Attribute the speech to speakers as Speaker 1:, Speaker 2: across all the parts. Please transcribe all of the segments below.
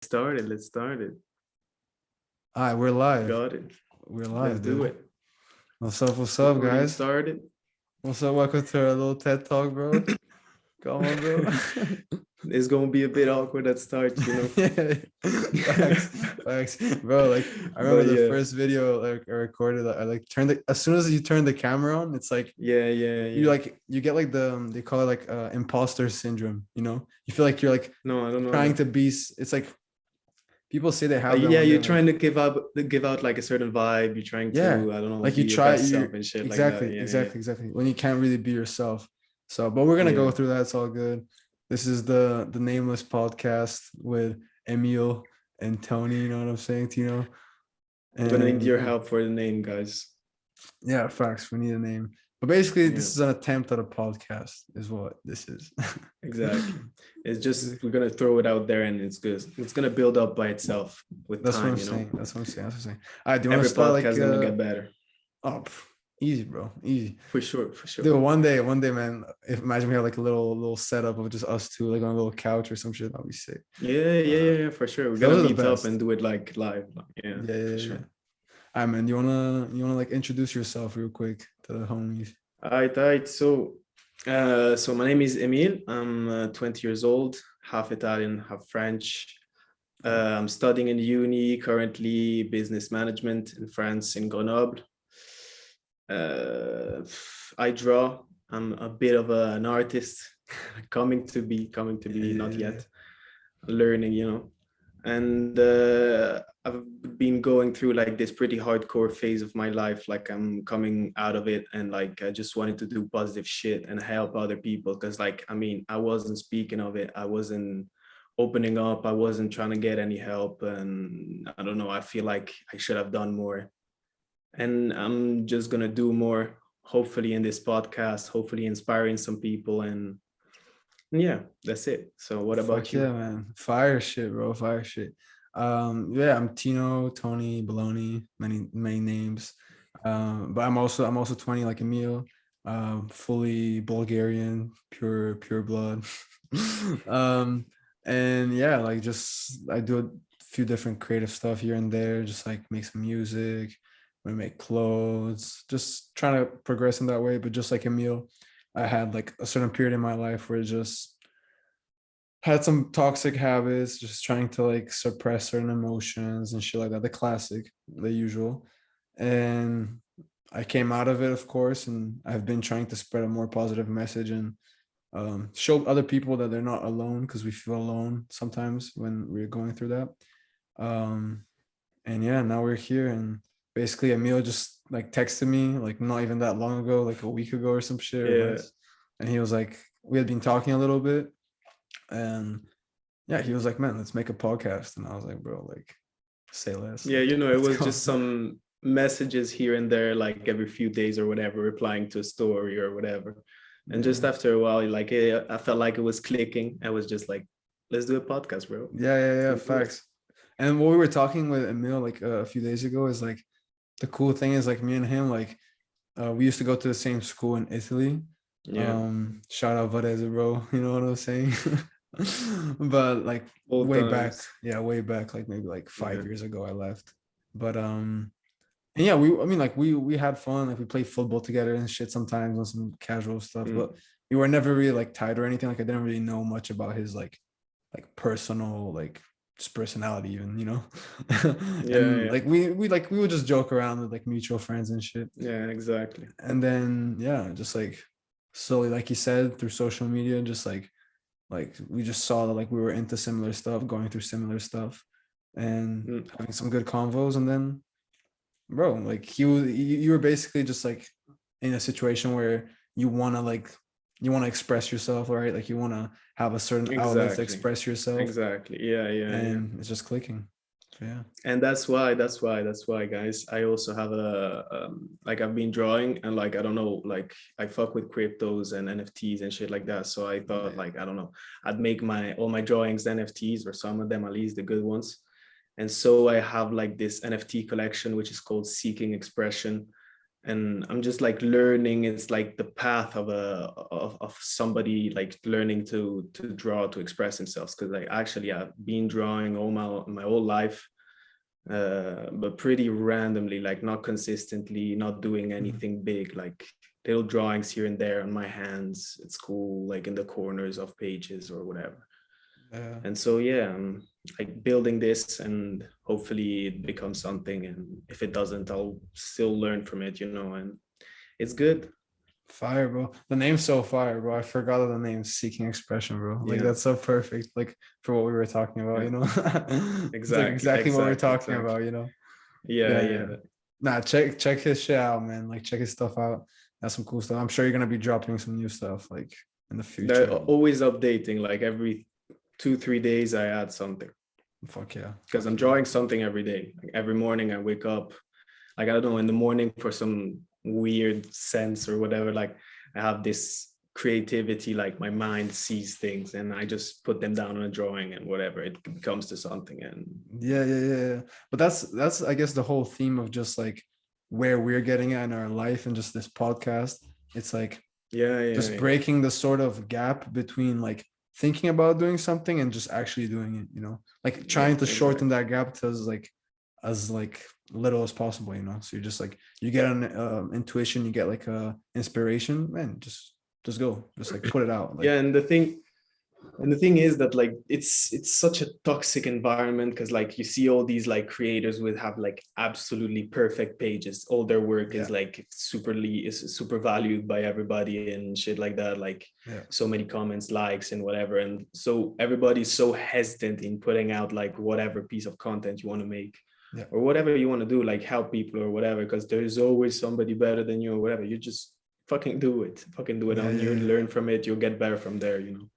Speaker 1: Let's start it.
Speaker 2: All right, we're live.
Speaker 1: Got it.
Speaker 2: We're
Speaker 1: Let's
Speaker 2: live,
Speaker 1: do
Speaker 2: dude.
Speaker 1: it.
Speaker 2: What's up,
Speaker 1: Recording
Speaker 2: guys?
Speaker 1: started.
Speaker 2: What's up? Welcome to our little TED Talk, bro. Come on, bro.
Speaker 1: It's gonna be a bit awkward at start.
Speaker 2: Yeah, facts, facts, bro. Like I remember
Speaker 1: But
Speaker 2: the
Speaker 1: yeah,
Speaker 2: first video like I recorded. I like turned the as soon as you turn the camera on, it's like
Speaker 1: yeah.
Speaker 2: you get like they call it like imposter syndrome. You feel like you're like
Speaker 1: No, I don't know
Speaker 2: trying
Speaker 1: that.
Speaker 2: to be. It's like people say they have that
Speaker 1: Yeah,
Speaker 2: when they're
Speaker 1: you're
Speaker 2: like
Speaker 1: trying to give out like a certain vibe. You're trying
Speaker 2: yeah,
Speaker 1: to, I don't know,
Speaker 2: like
Speaker 1: be
Speaker 2: you
Speaker 1: your
Speaker 2: try
Speaker 1: best
Speaker 2: you
Speaker 1: self and shit like that.
Speaker 2: exactly,
Speaker 1: Yeah,
Speaker 2: exactly when you can't really be yourself. So but we're gonna
Speaker 1: yeah.
Speaker 2: go through that. It's all good. This is the nameless podcast with Emil and Tony, you know what I'm saying, Tino?
Speaker 1: I'm gonna need
Speaker 2: And
Speaker 1: your
Speaker 2: yeah,
Speaker 1: help for the name, guys.
Speaker 2: yeah, facts, we need a name. But basically
Speaker 1: Yeah,
Speaker 2: this is an attempt at a podcast is what this is.
Speaker 1: exactly. It's just we're gonna throw it out there, and it's good. It's gonna build up by itself with
Speaker 2: That's what I'm
Speaker 1: time.
Speaker 2: saying. That's what I'm saying. All right, do you want
Speaker 1: Every
Speaker 2: to start
Speaker 1: podcast
Speaker 2: like
Speaker 1: is gonna get better.
Speaker 2: oh easy, bro, easy.
Speaker 1: For sure, for sure.
Speaker 2: Dude, one day, man. If imagine we have like a little setup of just us two, like on a little couch or some shit, that'd be sick.
Speaker 1: Yeah, for sure. We're gonna
Speaker 2: Those are the
Speaker 1: meet up
Speaker 2: best.
Speaker 1: and do it like live. Yeah,
Speaker 2: Yeah,
Speaker 1: for
Speaker 2: yeah, yeah.
Speaker 1: sure.
Speaker 2: All right, man. You wanna like introduce yourself real quick to the homies?
Speaker 1: All right. So my name is Emile. I'm 20 years old, half Italian, half French. I'm studying in uni currently, business management in France, in Grenoble. Uh, I draw. I'm a bit of an artist, coming to be, not
Speaker 2: Yeah,
Speaker 1: yet. Learning. And I've been going through like this pretty hardcore phase of my life. Like I'm coming out of it, and like I just wanted to do positive shit and help other people. Because like I mean, I wasn't speaking of it. I wasn't opening up. I wasn't trying to get any help, and I don't know. I feel like I should have done more, and I'm just gonna do more. Hopefully in this podcast, hopefully inspiring some people, and yeah, that's it. So what about
Speaker 2: fuck
Speaker 1: you?
Speaker 2: yeah, man. Fire shit, bro. Fire shit. Yeah, I'm Tino, Tony, Baloney, many names. But I'm also 20 like Emil, fully Bulgarian, pure blood. um, and yeah, like just I do a few different creative stuff here and there, just like make some music, we make clothes, just trying to progress in that way. But just like Emil, I had like a certain period in my life where it just had some toxic habits, just trying to like suppress certain emotions and shit like that. The classic, the usual. And I came out of it, of course, and I've been trying to spread a more positive message and show other people that they're not alone because we feel alone sometimes when we're going through that. Um, and yeah, now we're here. And basically, Emil just like texted me like not even that long ago, like a week ago or some shit or
Speaker 1: Yeah.
Speaker 2: less. And he was like, we had been talking a little bit, and yeah, he was like, man, let's make a podcast. And I was like, bro, like, say less,
Speaker 1: Yeah,
Speaker 2: like,
Speaker 1: it
Speaker 2: let's
Speaker 1: was
Speaker 2: go.
Speaker 1: just some messages here and there, like every few days or whatever, replying to a story or whatever. And just
Speaker 2: Yeah,
Speaker 1: after a while, like I felt like it was clicking. I was just like, let's do a podcast, bro.
Speaker 2: yeah,
Speaker 1: Let's do it.
Speaker 2: facts. And what we were talking with Emil like a few days ago is like the cool thing is like me and him, like we used to go to the same school in Italy.
Speaker 1: Yeah.
Speaker 2: Shout out Varese, bro. You know what I'm saying? But like
Speaker 1: Old
Speaker 2: way back,
Speaker 1: times.
Speaker 2: yeah, way back, like maybe like
Speaker 1: Yeah.
Speaker 2: 5 years ago, I left. But and yeah, I mean, like we had fun, like we played football together and shit sometimes on some casual stuff, but
Speaker 1: Mm.
Speaker 2: we were never really like tied or anything. Like I didn't really know much about his like personal like just personality even. And
Speaker 1: Yeah.
Speaker 2: like we would just joke around with like mutual friends and shit.
Speaker 1: Yeah, exactly.
Speaker 2: And then yeah, just like slowly, like you said, through social media, just like we just saw that like we were into similar stuff, going through similar stuff, and
Speaker 1: Mm.
Speaker 2: having some good convos. And then bro, like you were basically just like in a situation where you want to like you want to express yourself, right? Like you want to have a certain outlet to
Speaker 1: Exactly.
Speaker 2: express yourself,
Speaker 1: Exactly. Yeah.
Speaker 2: and it's just clicking. So, yeah.
Speaker 1: And that's why guys, I also have a like I've been drawing, and like I don't know, like I fuck with cryptos and NFTs and shit like that. So I thought,
Speaker 2: Yeah.
Speaker 1: like, I don't know, I'd make my all my drawings NFTs, or some of them at least, the good ones. And so I have like this NFT collection which is called Seeking Expression. and I'm just like learning. It's like the path of somebody like learning to draw, to express themselves, because like actually I've been drawing all my whole life, but pretty randomly, like not consistently, not doing anything big, like little drawings here and there on my hands at school, like in the corners of pages or whatever.
Speaker 2: Yeah.
Speaker 1: And so yeah, I'm like building this, and hopefully it becomes something, and if it doesn't, I'll still learn from it, you know, and it's good.
Speaker 2: Fire, bro. The name's so fire, bro. I forgot of the name Seeking Expression, bro. Like
Speaker 1: Yeah,
Speaker 2: that's so perfect. Like for what we were talking about,
Speaker 1: yeah,
Speaker 2: you know? It's like
Speaker 1: exactly,
Speaker 2: exactly what we're
Speaker 1: exactly,
Speaker 2: talking about,
Speaker 1: exactly.
Speaker 2: you know?
Speaker 1: Yeah,
Speaker 2: Yeah, yeah.
Speaker 1: yeah.
Speaker 2: Nah, check his shit out, man. Like check his stuff out. That's some cool stuff. I'm sure you're gonna be dropping some new stuff like in the
Speaker 1: They're
Speaker 2: future.
Speaker 1: always updating, like every 2 3 days I add something,
Speaker 2: Fuck yeah.
Speaker 1: because I'm
Speaker 2: Fuck yeah.
Speaker 1: drawing something every day. Like every morning I wake up, like I don't know, in the morning, for some weird sense or whatever, like I have this creativity, like my mind sees things and I just put them down on a drawing, and whatever, it comes to something. And
Speaker 2: Yeah, yeah, yeah, yeah. But that's I guess the whole theme of just like where we're getting at in our life and just this podcast. It's like
Speaker 1: yeah, yeah,
Speaker 2: just
Speaker 1: yeah,
Speaker 2: breaking the sort of gap between like thinking about doing something and just actually doing it, you know, like
Speaker 1: yeah,
Speaker 2: trying to shorten
Speaker 1: exactly.
Speaker 2: that gap to as like little as possible, you know. So you're just like you get an intuition, you get like a inspiration, man, just go, just like put it out, like
Speaker 1: Yeah, and the thing is that like it's such a toxic environment, because like you see all these like creators would have like absolutely perfect pages, all their work
Speaker 2: yeah,
Speaker 1: is like is super valued by everybody and shit like that, like
Speaker 2: yeah,
Speaker 1: so many comments, likes, and whatever, and so everybody's so hesitant in putting out like whatever piece of content you want to make,
Speaker 2: yeah,
Speaker 1: or whatever you want to do, like help people or whatever, because there's always somebody better than you or whatever. You just fucking do it
Speaker 2: yeah,
Speaker 1: on
Speaker 2: yeah,
Speaker 1: you,
Speaker 2: yeah.
Speaker 1: learn from it, you'll get better from there, you know.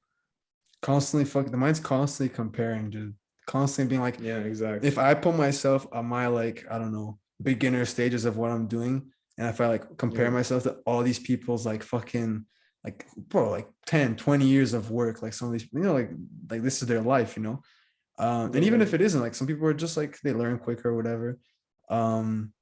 Speaker 2: Constantly fuck the mind's constantly comparing, dude, constantly being like,
Speaker 1: Yeah, exactly.
Speaker 2: if I put myself on my like, I don't know, beginner stages of what I'm doing, and if I like compare
Speaker 1: Yeah,
Speaker 2: myself to all these people's like fucking like bro, like 10, 20 years of work, like some of these, you know, like this is their life, you know. And even
Speaker 1: yeah,
Speaker 2: if it isn't, like some people are just like they learn quicker or whatever. Um,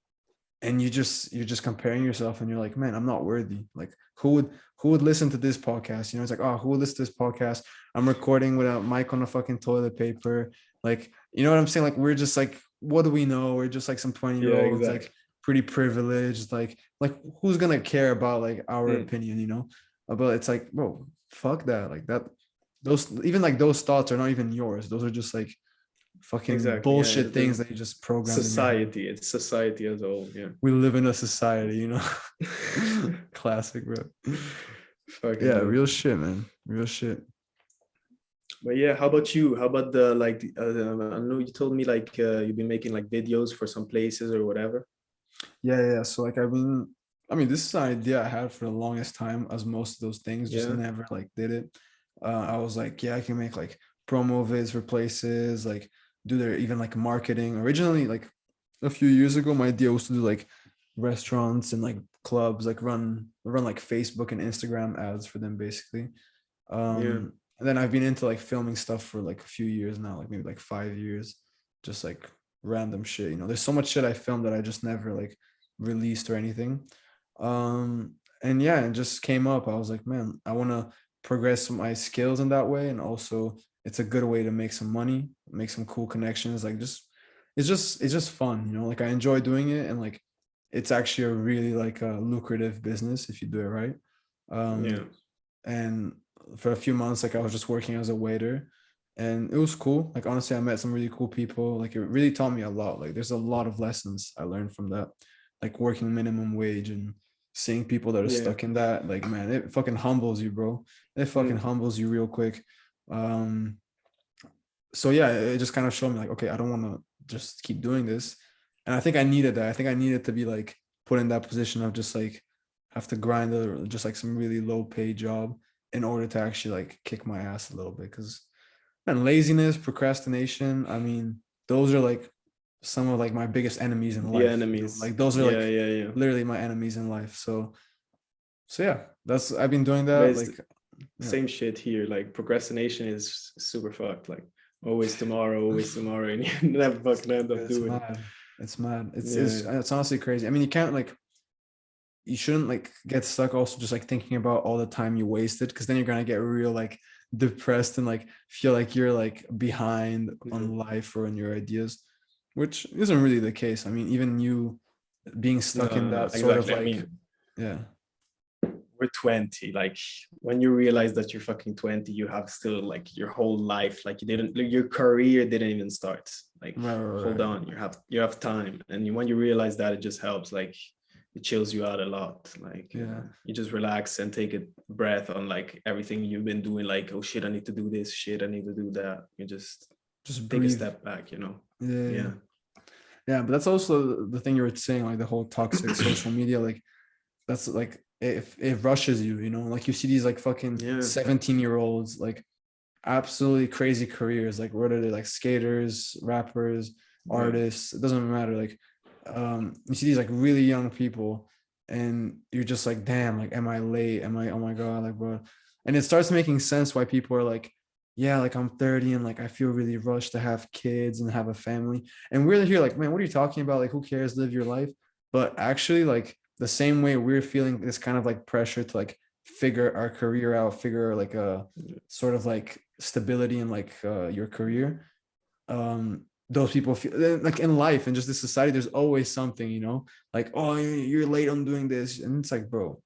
Speaker 2: and you're just comparing yourself and you're like, man, I'm not worthy. Like who would listen to this podcast, you know? It's like, oh, who would listen to this podcast? I'm recording with a mic on a fucking toilet paper, like, you know what I'm saying? Like we're just like, what do we know? We're just like some 20-year
Speaker 1: yeah,
Speaker 2: olds, like
Speaker 1: exactly.
Speaker 2: pretty privileged, like who's gonna care about like our
Speaker 1: Mm,
Speaker 2: opinion, you know? But it's like, bro, fuck that, like that, those, even like those thoughts are not even yours, those are just like fucking
Speaker 1: exactly. Yeah,
Speaker 2: bullshit things that you just programmed in your head.
Speaker 1: society. It's society as a whole. Yeah.
Speaker 2: We live in a society, you know. Classic, bro.
Speaker 1: Fucking
Speaker 2: Yeah,
Speaker 1: hell.
Speaker 2: real shit, man. Real shit.
Speaker 1: But yeah, how about you? How about the like? I know you told me like you've been making like videos for some places or whatever.
Speaker 2: Yeah, yeah. So like I mean, this is an idea I had for the longest time, as most of those things just
Speaker 1: Yeah,
Speaker 2: never like did it. I was like, yeah, I can make like promo vids for places, like do their even like marketing. Originally, like a few years ago, my idea was to do like restaurants and like clubs, like run like Facebook and Instagram ads for them basically.
Speaker 1: yeah,
Speaker 2: And then I've been into like filming stuff for like a few years now, like maybe like 5 years, just like random shit. You know, there's so much shit I filmed that I just never like released or anything. And yeah, it just came up. I was like, man, I want to progress my skills in that way, and also it's a good way to make some money, make some cool connections. Like just it's just fun, you know. Like I enjoy doing it, and like it's actually a really like a lucrative business if you do it right.
Speaker 1: yeah,
Speaker 2: And for a few months, like I was just working as a waiter, and it was cool. Like honestly, I met some really cool people. Like it really taught me a lot. Like there's a lot of lessons I learned from that, like working minimum wage and seeing people that are
Speaker 1: yeah.
Speaker 2: stuck in that. Like man, it fucking humbles you, bro. It fucking
Speaker 1: Mm,
Speaker 2: humbles you real quick. um so yeah, it just kind of showed me like, okay, I don't want to just keep doing this. And I think I needed that. I think I needed to be like put in that position of just like have to grind just like some really low paid job in order to actually like kick my ass a little bit. Because and laziness, procrastination, I mean, those are like some of like my biggest enemies in
Speaker 1: the
Speaker 2: life, you know,
Speaker 1: enemies.
Speaker 2: like those are
Speaker 1: Yeah,
Speaker 2: like
Speaker 1: yeah, yeah.
Speaker 2: literally my enemies in life. So yeah, that's, I've been doing
Speaker 1: But
Speaker 2: that,
Speaker 1: it's
Speaker 2: like yeah.
Speaker 1: same shit here. Like procrastination is super fucked. Like always tomorrow, and you never fucking end up
Speaker 2: It's
Speaker 1: doing it.
Speaker 2: mad. It's mad. It's
Speaker 1: Yeah,
Speaker 2: it's
Speaker 1: yeah.
Speaker 2: it's honestly crazy. I mean, you can't like you shouldn't like get stuck also just like thinking about all the time you wasted, because then you're gonna get real like depressed and like feel like you're like behind
Speaker 1: Yeah.
Speaker 2: on life or on your ideas, which isn't really the case. I mean, even you being stuck in
Speaker 1: No,
Speaker 2: that sort of
Speaker 1: exactly. I
Speaker 2: like,
Speaker 1: mean,
Speaker 2: yeah,
Speaker 1: we're 20. Like when you realize that you're fucking 20, you have still like your whole life. Like you didn't, like, your career didn't even start. Like,
Speaker 2: right,
Speaker 1: hold
Speaker 2: right, right.
Speaker 1: on, you have time. And when you realize that, it just helps. Like it chills you out a lot. Like
Speaker 2: Yeah,
Speaker 1: you just relax and take a breath on like everything you've been doing. Like, oh shit, I need to do this. Shit, I need to do that. You just
Speaker 2: just
Speaker 1: take a
Speaker 2: breathe.
Speaker 1: step back. You know?
Speaker 2: Yeah, yeah, yeah.
Speaker 1: Yeah.
Speaker 2: Yeah, but that's also the thing you were saying, like the whole toxic social media, like that's like if it rushes you, you know, like you see these like fucking
Speaker 1: Yeah.
Speaker 2: 17-year-olds like absolutely crazy careers, like what are they, like skaters, rappers,
Speaker 1: Yeah.
Speaker 2: artists, it doesn't matter, like you see these like really young people and you're just like, damn, like am I late, am I, oh my god, like bro. And it starts making sense why people are like, yeah, like I'm 30 and like I feel really rushed to have kids and have a family, and we're here like, man, what are you talking about, like who cares, live your life. But actually, like the same way we're feeling this kind of like pressure to like figure our career out, figure like a sort of like stability in like your career, those people feel like in life and just this society, there's always something, you know, like, oh, you're late on doing this, and it's like, bro,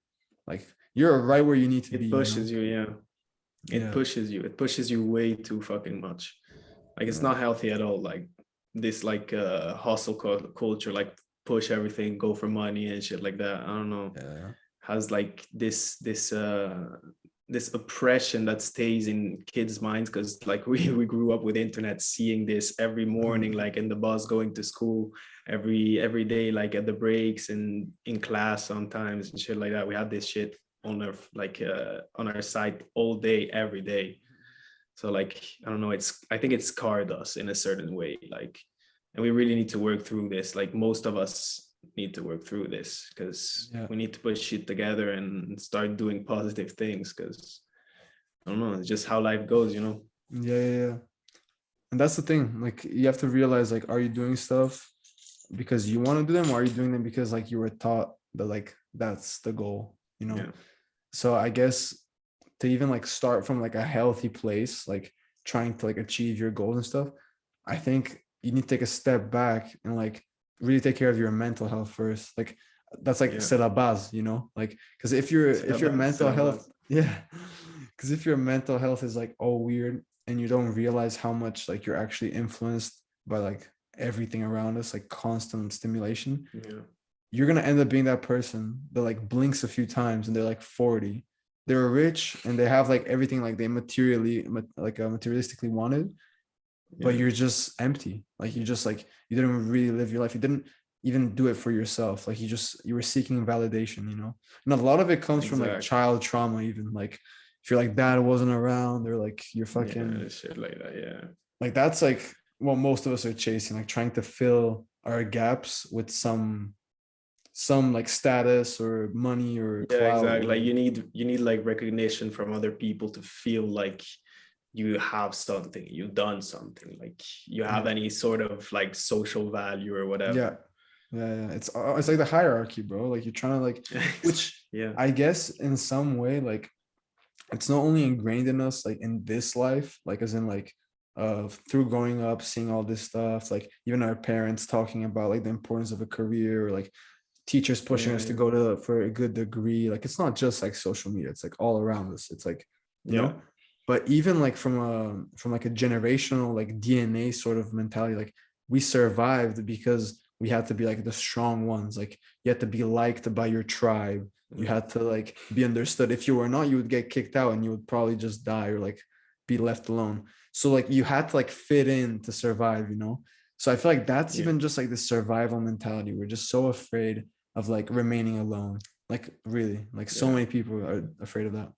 Speaker 2: like you're right where you need to be,
Speaker 1: It
Speaker 2: you know.
Speaker 1: pushes you. Yeah. It
Speaker 2: Yeah,
Speaker 1: pushes you. It pushes you way too fucking much. Like it's
Speaker 2: yeah,
Speaker 1: not healthy at all. Like this like hustle culture, like push everything, go for money and shit like that. I don't know.
Speaker 2: yeah,
Speaker 1: Has like this oppression that stays in kids' minds because like we grew up with internet, seeing this every morning, like in the bus going to school, every day, like at the breaks and in class sometimes and shit like that. We had this shit on our on our site all day, every day. So like I don't know, I think it scarred us in a certain way. Like, and we really need to work through this. Like most of us need to work through this because
Speaker 2: yeah,
Speaker 1: we need to put shit together and start doing positive things because I don't know, it's just how life goes, you know?
Speaker 2: yeah, yeah, yeah. And that's the thing, like you have to realize, like, are you doing stuff because you want to do them, or are you doing them because like you were taught that like that's the goal, you know?
Speaker 1: Yeah.
Speaker 2: So I guess to even like start from like a healthy place, like trying to like achieve your goals and stuff, I think you need to take a step back and like really take care of your mental health first. Like that's like
Speaker 1: Yeah.
Speaker 2: c'est la base, you know, like because if your
Speaker 1: C'est
Speaker 2: mental
Speaker 1: la
Speaker 2: health,
Speaker 1: base.
Speaker 2: yeah, because if your mental health is like all weird and you don't realize how much like you're actually influenced by like everything around us, like constant stimulation,
Speaker 1: Yeah.
Speaker 2: you're gonna end up being that person that like blinks a few times and they're like 40. They're rich and they have like everything like they materialistically wanted, but
Speaker 1: Yeah.
Speaker 2: you're just empty. Like you just like you didn't really live your life. You didn't even do it for yourself. Like you were seeking validation, you know. And a lot of it comes from like
Speaker 1: Exactly.
Speaker 2: child trauma, even like if you're like dad wasn't around, or like you're
Speaker 1: Yeah.
Speaker 2: fucking
Speaker 1: Shit like that. Yeah.
Speaker 2: like that's like what most of us are chasing, like trying to fill our gaps with some like status or money or
Speaker 1: Yeah,
Speaker 2: clout
Speaker 1: exactly.
Speaker 2: or
Speaker 1: Like you need like recognition from other people to feel like you have something, you've done something, like you have
Speaker 2: yeah,
Speaker 1: any sort of like social value or
Speaker 2: yeah,
Speaker 1: whatever.
Speaker 2: yeah. It's like the hierarchy, bro. Like you're trying to like, which
Speaker 1: Yeah.
Speaker 2: I guess in some way, like it's not only ingrained in us, like in this life, like as in like through growing up, seeing all this stuff, like even our parents talking about like the importance of a career, or like teachers pushing
Speaker 1: Yeah.
Speaker 2: us to
Speaker 1: Yeah.
Speaker 2: go to for a good degree. Like it's not just like social media, it's like all around us. It's like, you
Speaker 1: Yeah.
Speaker 2: know, but even like from like a generational like DNA sort of mentality, like we survived because we had to be like the strong ones. Like you had to be liked by your tribe. You
Speaker 1: Yeah.
Speaker 2: had to like be understood. If you were not, you would get kicked out and you would probably just die or like be left alone. So like you had to like fit in to survive, you know? So I feel like that's
Speaker 1: Yeah.
Speaker 2: even just like the survival mentality. We're just so afraid of like remaining alone. Like really, like so
Speaker 1: Yeah.
Speaker 2: many people are afraid of that.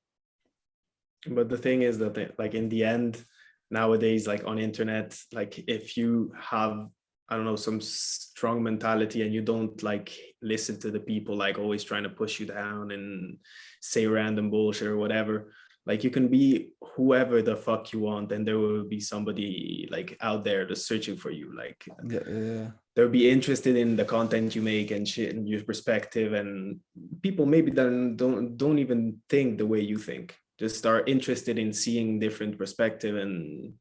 Speaker 1: But the thing is that like in the end, nowadays, like on internet, like if you have, I don't know, some strong mentality and you don't like listen to the people like always trying to push you down and say random bullshit or whatever, Like you can be whoever the fuck you want, and there will be somebody like out there just searching for you. Like
Speaker 2: Yeah, yeah,
Speaker 1: they'll be interested in the content you make and shit and your perspective. And people maybe then don't even think the way you think. Just are interested in seeing different perspective and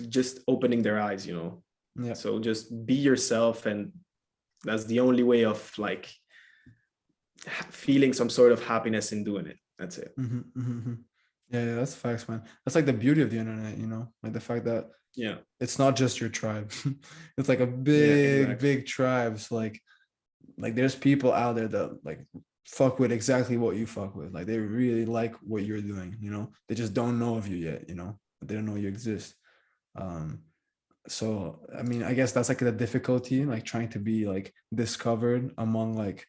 Speaker 1: just opening their eyes, you know.
Speaker 2: yeah.
Speaker 1: So just be yourself, and that's the only way of like feeling some sort of happiness in doing it. That's it.
Speaker 2: Yeah, yeah, that's facts, man. That's like the beauty of the internet, you know, like the fact that
Speaker 1: Yeah.
Speaker 2: it's not just your tribe. It's like a
Speaker 1: Yeah,
Speaker 2: big,
Speaker 1: exactly.
Speaker 2: big tribe. So like there's people out there that like fuck with exactly what you fuck with. Like they really like what you're doing, you know. They just don't know of you yet, you know. But they don't know you exist. Um, so I mean, I guess that's like the difficulty, like trying to be like discovered among like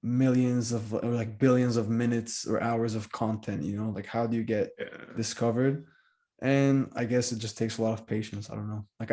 Speaker 2: millions of or like billions of minutes or hours of content, you know. Like how do you get
Speaker 1: Yeah.
Speaker 2: discovered? And I guess it just takes a lot of patience. I don't know. Like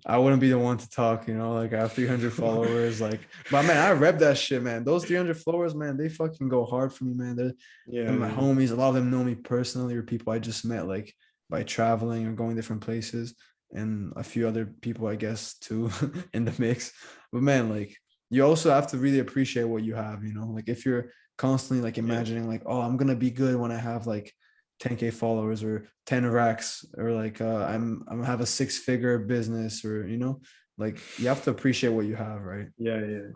Speaker 2: I wouldn't be the one to talk, you know. Like I have 300 followers. Like, but man, I rep that shit, man. Those 300 followers, man, they fucking go hard for me, man. They're
Speaker 1: Yeah,
Speaker 2: my
Speaker 1: man.
Speaker 2: homies. A lot of them know me personally, or people I just met like by traveling or going different places, and a few other people, I guess, too, in the mix. But man, like you also have to really appreciate what you have, you know. Like if you're constantly like
Speaker 1: Yeah.
Speaker 2: imagining like, oh, I'm gonna be good when I have like 10K followers or 10 racks, or like I'm have a 6-figure business, or you know, like you have to appreciate what you have, right?
Speaker 1: Yeah, yeah.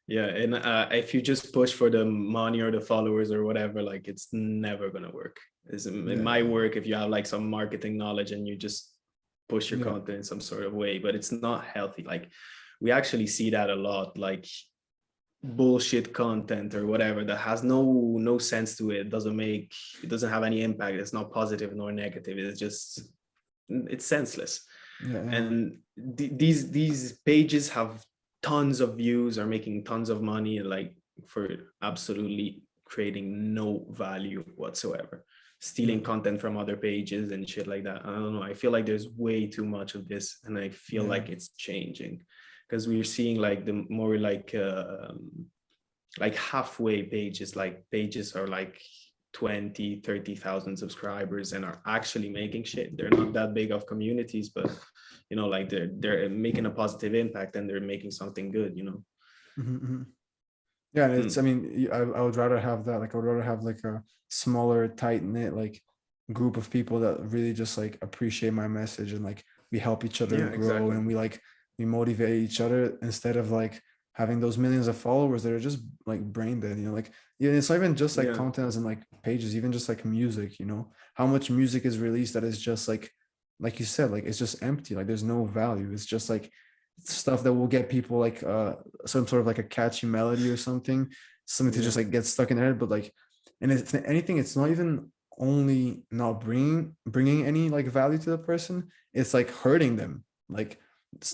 Speaker 1: Yeah, and if you just push for the money or the followers or whatever, like it's never gonna work. Is it
Speaker 2: Yeah,
Speaker 1: might work if you have like some marketing knowledge and you just push your
Speaker 2: yeah,
Speaker 1: content in some sort of way, but it's not healthy. Like we actually see that a lot, like bullshit content or whatever that has no sense to it. It doesn't have any impact. It's not positive nor negative. It's senseless.
Speaker 2: yeah, yeah.
Speaker 1: And these pages have tons of views, are making tons of money, like for absolutely creating no value whatsoever,
Speaker 2: Yeah.
Speaker 1: stealing content from other pages and shit like that. I don't know, I feel like there's way too much of this, and I feel
Speaker 2: Yeah.
Speaker 1: like it's changing because we're seeing like the more like halfway pages, like pages are like 20-30,000 subscribers and are actually making shit. They're not that big of communities, but you know, like they're making a positive impact and they're making something good, you know.
Speaker 2: Mm-hmm. Yeah, and it's, I
Speaker 1: Hmm.
Speaker 2: mean, I would rather have that. Like, I would rather have like a smaller, tight knit, like group of people that really just like appreciate my message, and like we help each other
Speaker 1: Yeah,
Speaker 2: grow,
Speaker 1: exactly.
Speaker 2: and we motivate each other, instead of like having those millions of followers that are just like brain dead, you know. Like, yeah, it's not even just like
Speaker 1: Yeah,
Speaker 2: content as in like pages, even just like music, you know, how much music is released that is just like you said, like it's just empty, like there's no value. It's just like stuff that will get people like some sort of like a catchy melody or something to
Speaker 1: yeah,
Speaker 2: just like get stuck in their head. But like, and if anything, it's not even only not bringing any like value to the person, it's like hurting them. Like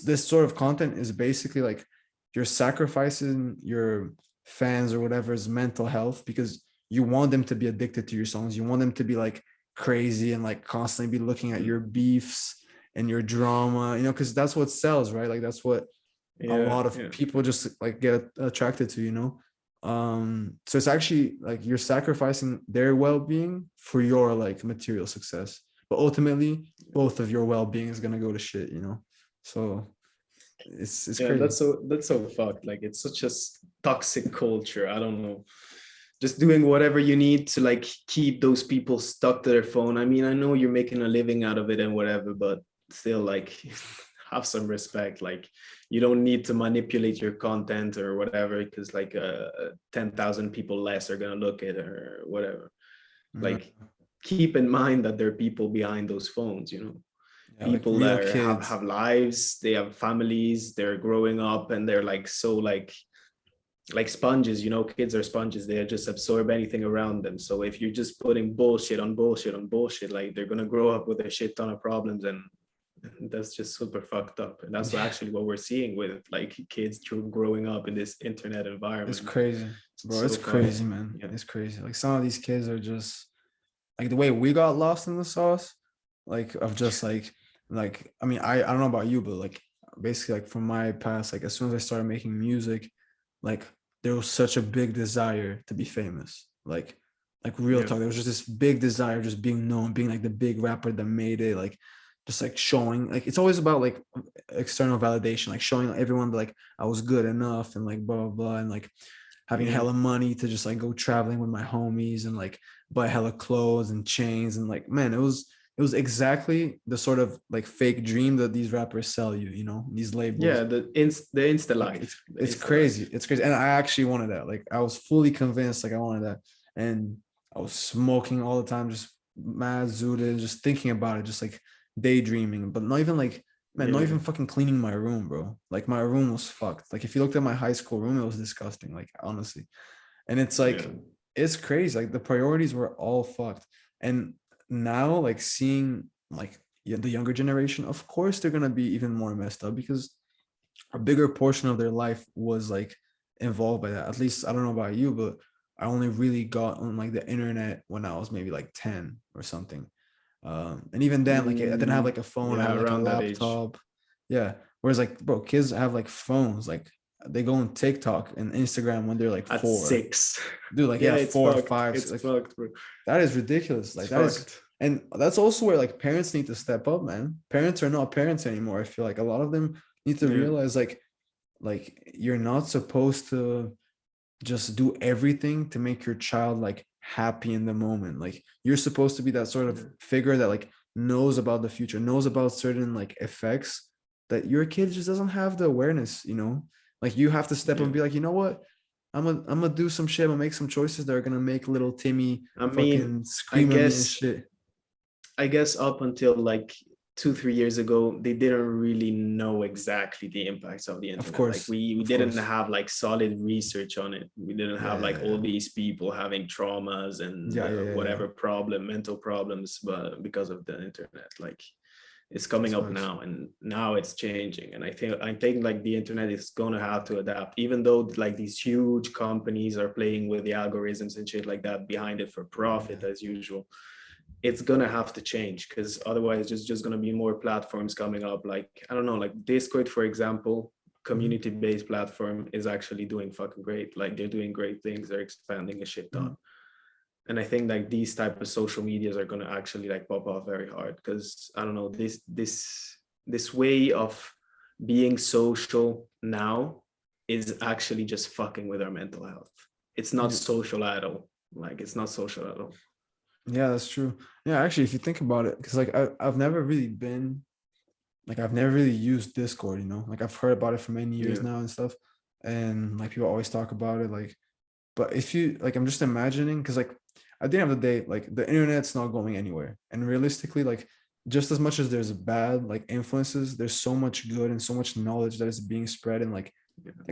Speaker 2: this sort of content is basically like you're sacrificing your fans or whatever's mental health, because you want them to be addicted to your songs, you want them to be like crazy and like constantly be looking at your beefs and your drama, you know, because that's what sells, right? Like that's what a
Speaker 1: yeah,
Speaker 2: lot of
Speaker 1: yeah,
Speaker 2: people just like get attracted to, you know. So it's actually like you're sacrificing their well-being for your like material success, but ultimately both of your well-being is gonna go to shit, you know. So it's
Speaker 1: yeah.
Speaker 2: crazy.
Speaker 1: That's so fucked. Like it's such a toxic culture. I don't know, just doing whatever you need to like keep those people stuck to their phone. I mean, I know you're making a living out of it and whatever, but still like have some respect. Like you don't need to manipulate your content or whatever because like 10,000 people less are gonna look at it or whatever.
Speaker 2: Yeah,
Speaker 1: Like keep in mind that there are people behind those phones, you know,
Speaker 2: yeah, like
Speaker 1: people
Speaker 2: real
Speaker 1: that
Speaker 2: kids.
Speaker 1: have lives, they have families, they're growing up and they're like so like sponges, you know. Kids are sponges, they just absorb anything around them. So if you're just putting bullshit on bullshit on bullshit, like they're gonna grow up with a shit ton of problems, and that's just super fucked up. And that's
Speaker 2: Yeah,
Speaker 1: actually what we're seeing with like kids growing up in this internet
Speaker 2: it's
Speaker 1: environment.
Speaker 2: crazy,
Speaker 1: It's
Speaker 2: bro. It's
Speaker 1: so
Speaker 2: crazy,
Speaker 1: fucked.
Speaker 2: man.
Speaker 1: Yeah,
Speaker 2: It's crazy. Like some of these kids are just like the way we got lost in the sauce, like of just like I mean, I don't know about you, but like basically like from my past, like as soon as I started making music, like there was such a big desire to be famous. Like Like real
Speaker 1: Yeah.
Speaker 2: talk. There was just this big desire, just being known, being like the big rapper that made it, like just like showing, like it's always about like external validation, like showing everyone that like I was good enough and like blah blah blah, and like having
Speaker 1: Yeah.
Speaker 2: hella money to just like go traveling with my homies and like buy hella clothes and chains, and like man, it was exactly the sort of like fake dream that these rappers sell you, you know, these labels.
Speaker 1: Yeah. The Insta
Speaker 2: Like it's
Speaker 1: life. The
Speaker 2: it's
Speaker 1: Insta life.
Speaker 2: crazy. It's crazy. And I actually wanted that. Like I was fully convinced like I wanted that. And I was smoking all the time, just mad zooted, just thinking about it, just like daydreaming, but not even like, man, not
Speaker 1: Yeah.
Speaker 2: even fucking cleaning my room, bro. Like my room was fucked. Like if you looked at my high school room, it was disgusting, like honestly. And it's
Speaker 1: Yeah.
Speaker 2: like, it's crazy. Like the priorities were all fucked. And now, like seeing like the younger generation, of course they're gonna be even more messed up because a bigger portion of their life was like involved by that. At least I don't know about you, but I only really got on like the internet when I was maybe like 10 or something. And even then, like I didn't have like a phone, I
Speaker 1: Yeah.
Speaker 2: had like a
Speaker 1: Around that age.
Speaker 2: laptop. Yeah. Whereas like, bro, kids have like phones, like they go on TikTok and Instagram when they're like
Speaker 1: At
Speaker 2: 4.
Speaker 1: 6.
Speaker 2: Dude, like
Speaker 1: Yeah.
Speaker 2: yeah,
Speaker 1: It's
Speaker 2: 4 or
Speaker 1: fucked.
Speaker 2: 5.
Speaker 1: It's
Speaker 2: Like
Speaker 1: fucked, bro.
Speaker 2: that is ridiculous.
Speaker 1: It's
Speaker 2: Like that is,
Speaker 1: fucked.
Speaker 2: and that's also where like parents need to step up, man. Parents are not parents anymore. I feel like a lot of them need to
Speaker 1: Yeah.
Speaker 2: realize like you're not supposed to just do everything to make your child like happy in the moment. Like you're supposed to be that sort of
Speaker 1: Yeah.
Speaker 2: figure that like knows about the future, knows about certain like effects that your kid just doesn't have the awareness, you know. Like you have to step up
Speaker 1: Yeah.
Speaker 2: and be like, you know what, I'm gonna do some shit, I'm gonna make some choices that are gonna make little Timmy
Speaker 1: I mean,
Speaker 2: fucking
Speaker 1: I
Speaker 2: scream at me and
Speaker 1: guess
Speaker 2: shit.
Speaker 1: I guess up until like 2 3 years ago, they didn't really know exactly the impacts of the
Speaker 2: Of
Speaker 1: internet. Like
Speaker 2: course,
Speaker 1: we
Speaker 2: of
Speaker 1: didn't
Speaker 2: course.
Speaker 1: have like solid research on it. We didn't
Speaker 2: Yeah,
Speaker 1: have like
Speaker 2: yeah,
Speaker 1: all
Speaker 2: yeah.
Speaker 1: these people having traumas and
Speaker 2: Yeah, yeah, yeah, yeah.
Speaker 1: whatever problem, mental problems, but because of the internet, like it's coming
Speaker 2: That's
Speaker 1: up
Speaker 2: facts.
Speaker 1: now, and now it's changing. And I think like the internet is gonna have to adapt, even though like these huge companies are playing with the algorithms and shit like that behind it for profit
Speaker 2: Yeah.
Speaker 1: as usual. It's gonna have to change, because otherwise there's just gonna be more platforms coming up, like I don't know, like Discord for example,
Speaker 2: Mhm,
Speaker 1: community-based platform is actually doing fucking great. Like they're doing great things, they're expanding a shit
Speaker 2: mhm.
Speaker 1: ton. And I think like these type of social medias are gonna actually like pop off very hard, because I don't know, this way of being social now is actually just fucking with our mental health. It's not
Speaker 2: Yeah,
Speaker 1: social at all. Like it's not social at all.
Speaker 2: yeah, that's true. Yeah, actually, if you think about it, because like I've never really been like I've never really used Discord, you know, like I've heard about it for many years
Speaker 1: Yeah.
Speaker 2: now and stuff, and like people always talk about it, like, but if you like, I'm just imagining because like at the end of the day, like the internet's not going anywhere, and realistically, like just as much as there's bad like influences, there's so much good and so much knowledge that is being spread, and like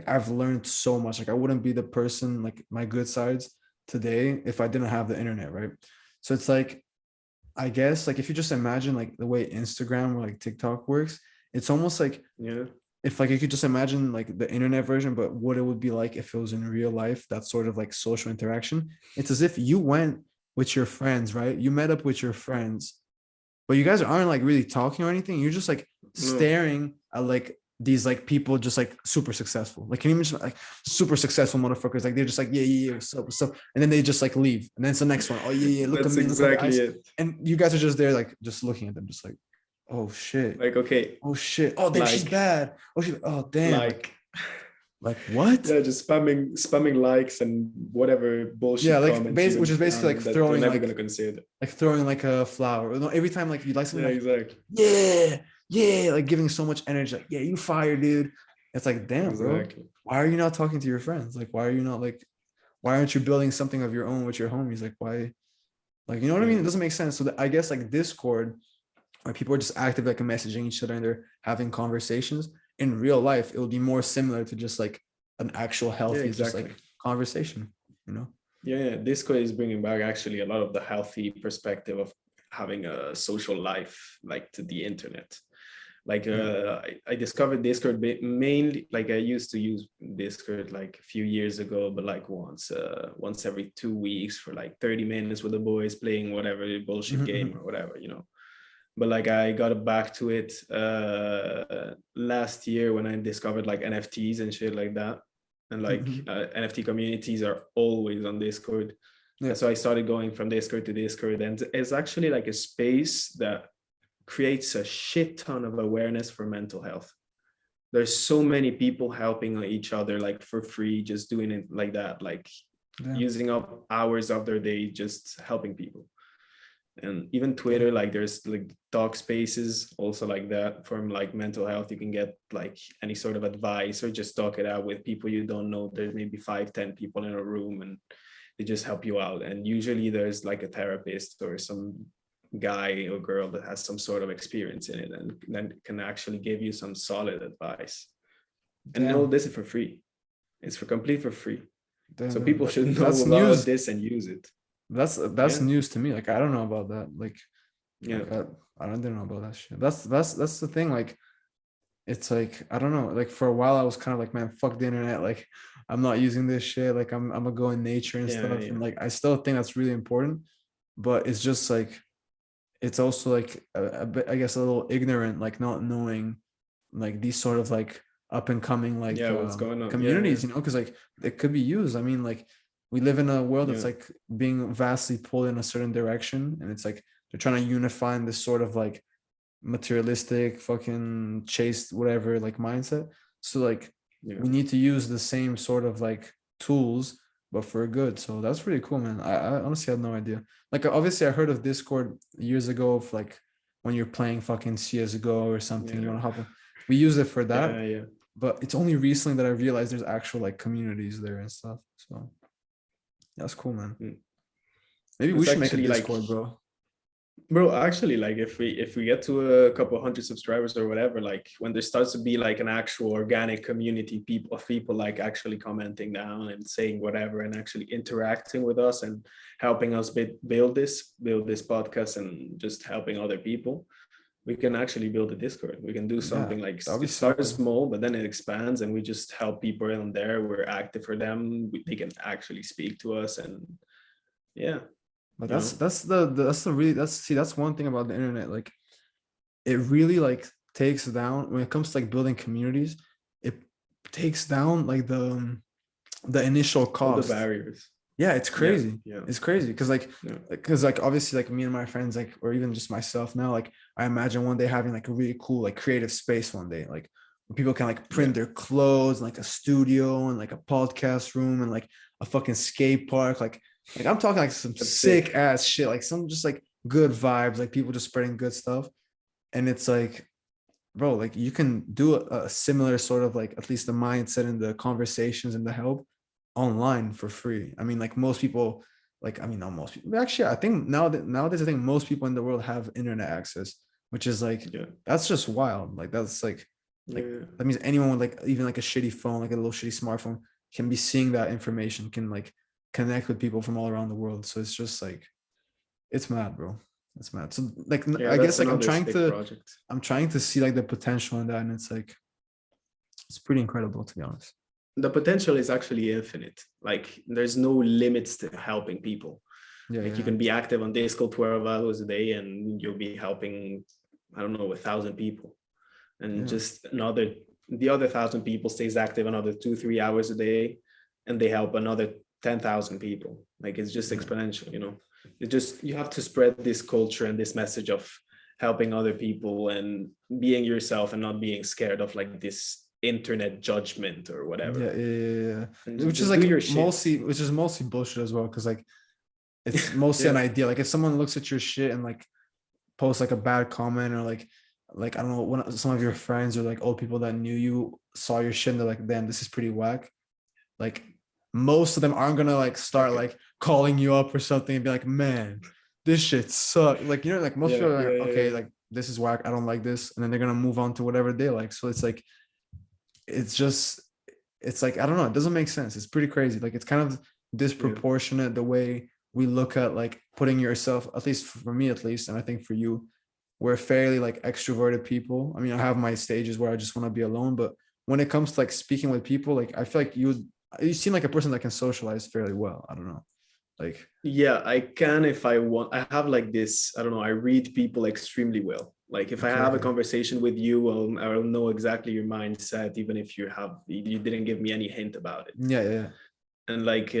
Speaker 2: I've learned so much. Like I wouldn't be the person like my good sides today if I didn't have the internet, right? So it's like I guess like if you just imagine like the way Instagram or like TikTok works, it's almost like
Speaker 1: Yeah.
Speaker 2: if like you could just imagine like the internet version, but what it would be like if it was in real life, that sort of like social interaction. It's as if you went with your friends, right? You met up with your friends, but you guys aren't like really talking or anything. You're just like
Speaker 1: No.
Speaker 2: staring at like these like people just like super successful. Like can you imagine like super successful motherfuckers? Like they're just like, yeah, yeah, yeah, what's up? And then they just like leave. And then it's the next one. Oh yeah, yeah, look at
Speaker 1: That's
Speaker 2: me, look at the
Speaker 1: exactly
Speaker 2: ice.
Speaker 1: it.
Speaker 2: And you guys are just there, like just looking at them, just like, oh shit.
Speaker 1: Like, okay,
Speaker 2: Oh shit. Oh, damn, she's
Speaker 1: like,
Speaker 2: bad. Oh, oh damn.
Speaker 1: like,
Speaker 2: Like what?
Speaker 1: yeah, just spamming likes and whatever
Speaker 2: Yeah,
Speaker 1: bullshit
Speaker 2: like
Speaker 1: comments you
Speaker 2: which is
Speaker 1: would
Speaker 2: basically like
Speaker 1: that they're
Speaker 2: throwing
Speaker 1: never gonna consider.
Speaker 2: like throwing like a flower. No, every time like you like something
Speaker 1: Yeah,
Speaker 2: like,
Speaker 1: exactly,
Speaker 2: yeah, yeah, like giving so much energy, like, yeah, you fire, dude. It's like, damn, bro.
Speaker 1: exactly.
Speaker 2: Why are you not talking to your friends? Like, why are you not like, why aren't you building something of your own with your homies? Like, why? Like, you know what I mean? It
Speaker 1: Yeah,
Speaker 2: doesn't make sense. So I guess like Discord, where people are just active, like messaging each other and they're having conversations. In real life, it would be more similar to just like an actual
Speaker 1: yeah,
Speaker 2: healthy, just
Speaker 1: exactly.
Speaker 2: like conversation, you know?
Speaker 1: Yeah, yeah. Disco is bringing back actually a lot of the healthy perspective of having a social life, like to the internet. Like
Speaker 2: Yeah.
Speaker 1: I discovered Discord mainly, like I used to use Discord like a few years ago, but like once every 2 weeks for like 30 minutes with the boys playing whatever bullshit game or whatever, you know. But like I got back to it last year when I discovered like NFTs and shit like that. And like NFT communities are always on Discord.
Speaker 2: Yeah.
Speaker 1: So I started going from Discord to Discord, and it's actually like a space that creates a shit ton of awareness for mental health. There's so many people helping each other like for free, just doing it like that, like using up hours of their day just helping people. And even Twitter, like there's like talk spaces also like that from like mental health. You can get like any sort of advice or just talk it out with people you don't know. There's maybe 5-10 people in a room and they just help you out. And usually there's like a therapist or some guy or girl that has some sort of experience in it and then can actually give you some solid advice. And all this is for free. It's for free. So people should know
Speaker 2: that's
Speaker 1: about
Speaker 2: news.
Speaker 1: this and use it.
Speaker 2: That's news to me. Like I don't know about that. Like I didn't know about that shit. That's the thing. Like it's like I don't know. Like for a while I was kind of like, man, fuck the internet. Like I'm not using this shit. Like I'm gonna go in nature and stuff. And like I still think that's really important, but it's just like it's also like a bit, I guess, a little ignorant, like not knowing like these sort of like up and coming like
Speaker 1: what's going on
Speaker 2: communities, you know, because like it could be used. I mean, like we live in a world that's like being vastly pulled in a certain direction, and it's like they're trying to unify in this sort of like materialistic fucking chase whatever like mindset. So like we need to use the same sort of like tools but for good. So that's pretty cool, man. I honestly had no idea. Like obviously I heard of Discord years ago of like when you're playing fucking CSGO or something, you want to hop on. We use it for that. But it's only recently that I realized there's actual like communities there and stuff. So that's cool, man. Maybe we should make a Discord,
Speaker 1: like, bro, actually, like if we get to a couple hundred subscribers or whatever, like when there starts to be like an actual organic community people like actually commenting down and saying whatever and actually interacting with us and helping us build this podcast and just helping other people, we can actually build a Discord. We can do something like it starts small, but then it expands and we just help people in there. We're active for them. They can actually speak to us and
Speaker 2: But that's one thing about the internet. Like it really like takes down when it comes to like building communities, it takes down like the initial cost.
Speaker 1: All the barriers.
Speaker 2: Yeah, it's crazy. It's crazy because like obviously like me and my friends like or even just myself now, like I imagine one day having like a really cool like creative space one day, like where people can like print their clothes, and, like a studio and like a podcast room and like a fucking skate park, like I'm talking like some sick ass shit, like some just like good vibes, like people just spreading good stuff. And it's like, bro, like you can do a similar sort of like at least the mindset and the conversations and the help online for free. I mean, like most people, like I mean, not most people. Actually, I think nowadays I think most people in the world have internet access, which is like that's just wild. Like that's like that means anyone with like even like a shitty phone, like a little shitty smartphone, can be seeing that information, can like connect with people from all around the world. So it's just like it's mad, bro. It's mad. So like I guess like I'm trying to see like the potential in that, and it's like it's pretty incredible, to be honest.
Speaker 1: The potential is actually infinite. Like there's no limits to helping people. You can be active on Discord 12 hours a day and you'll be helping, I don't know, 1,000 people. And just the other 1,000 people stays active another 2-3 hours a day and they help another 10,000 people. Like it's just exponential, you know. You have to spread this culture and this message of helping other people and being yourself and not being scared of like this internet judgment or whatever.
Speaker 2: Which is like mostly bullshit as well, because like it's mostly an idea. Like if someone looks at your shit and like posts like a bad comment or like I don't know, some of your friends or like old people that knew you saw your shit and they're like, damn, this is pretty whack. Like most of them aren't gonna like start like calling you up or something and be like, man, this shit sucks. Like, you know, like most people are like, okay, like this is whack, I don't like this, and then they're gonna move on to whatever they like. So it's like it's like I don't know, it doesn't make sense. It's pretty crazy. Like it's kind of disproportionate the way we look at like putting yourself, at least for me at least, and I think for you, we're fairly like extroverted people. I mean, I have my stages where I just want to be alone, but when it comes to like speaking with people, like I feel like you seem like a person that can socialize fairly well. I don't know. Like
Speaker 1: I can if I want. I have like this, I don't know, I read people extremely well. Like if I have a conversation with you, I'll know exactly your mindset, even if you didn't give me any hint about it.
Speaker 2: And like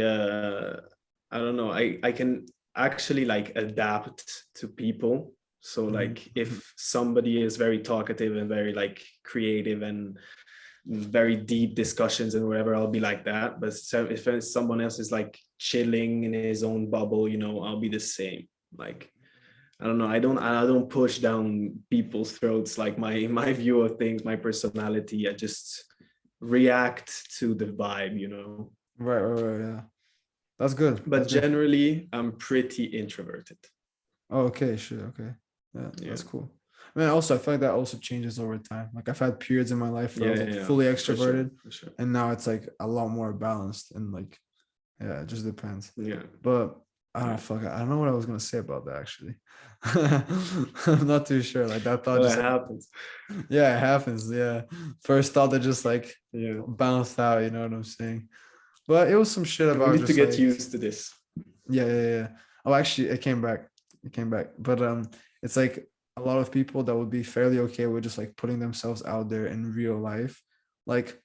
Speaker 1: I don't know. I can actually like adapt to people. So like
Speaker 2: Mhm.
Speaker 1: if somebody is very talkative and very like creative and very deep discussions and whatever, I'll be like that. But so if someone else is like chilling in his own bubble, you know, I'll be the same. Like I don't know. I don't push down people's throats. Like my view of things, my personality. I just react to the vibe, you know.
Speaker 2: Right, yeah, that's good,
Speaker 1: But
Speaker 2: that's good.
Speaker 1: generally, I'm pretty introverted.
Speaker 2: Oh, okay, sure, okay, yeah,
Speaker 1: Yeah,
Speaker 2: that's cool. I mean, also I feel like that also changes over time. Like I've had periods in my life where I
Speaker 1: yeah,
Speaker 2: was
Speaker 1: yeah,
Speaker 2: like
Speaker 1: yeah,
Speaker 2: fully
Speaker 1: for sure,
Speaker 2: extroverted,
Speaker 1: for sure.
Speaker 2: and now it's like a lot more balanced, and like, yeah, it just depends.
Speaker 1: Yeah,
Speaker 2: But
Speaker 1: yeah.
Speaker 2: fuck, I don't know what I was gonna say about that actually. I'm not too sure. Like that thought
Speaker 1: Well, it
Speaker 2: just like,
Speaker 1: happens.
Speaker 2: yeah, it happens. Yeah, first thought that just like
Speaker 1: Yeah,
Speaker 2: bounced out. You know what I'm saying? But it was some shit
Speaker 1: we
Speaker 2: about
Speaker 1: need to
Speaker 2: just
Speaker 1: get
Speaker 2: like,
Speaker 1: used to this.
Speaker 2: yeah. Oh, actually, it came back. It came back. But it's like a lot of people that would be fairly okay with just like putting themselves out there in real life, like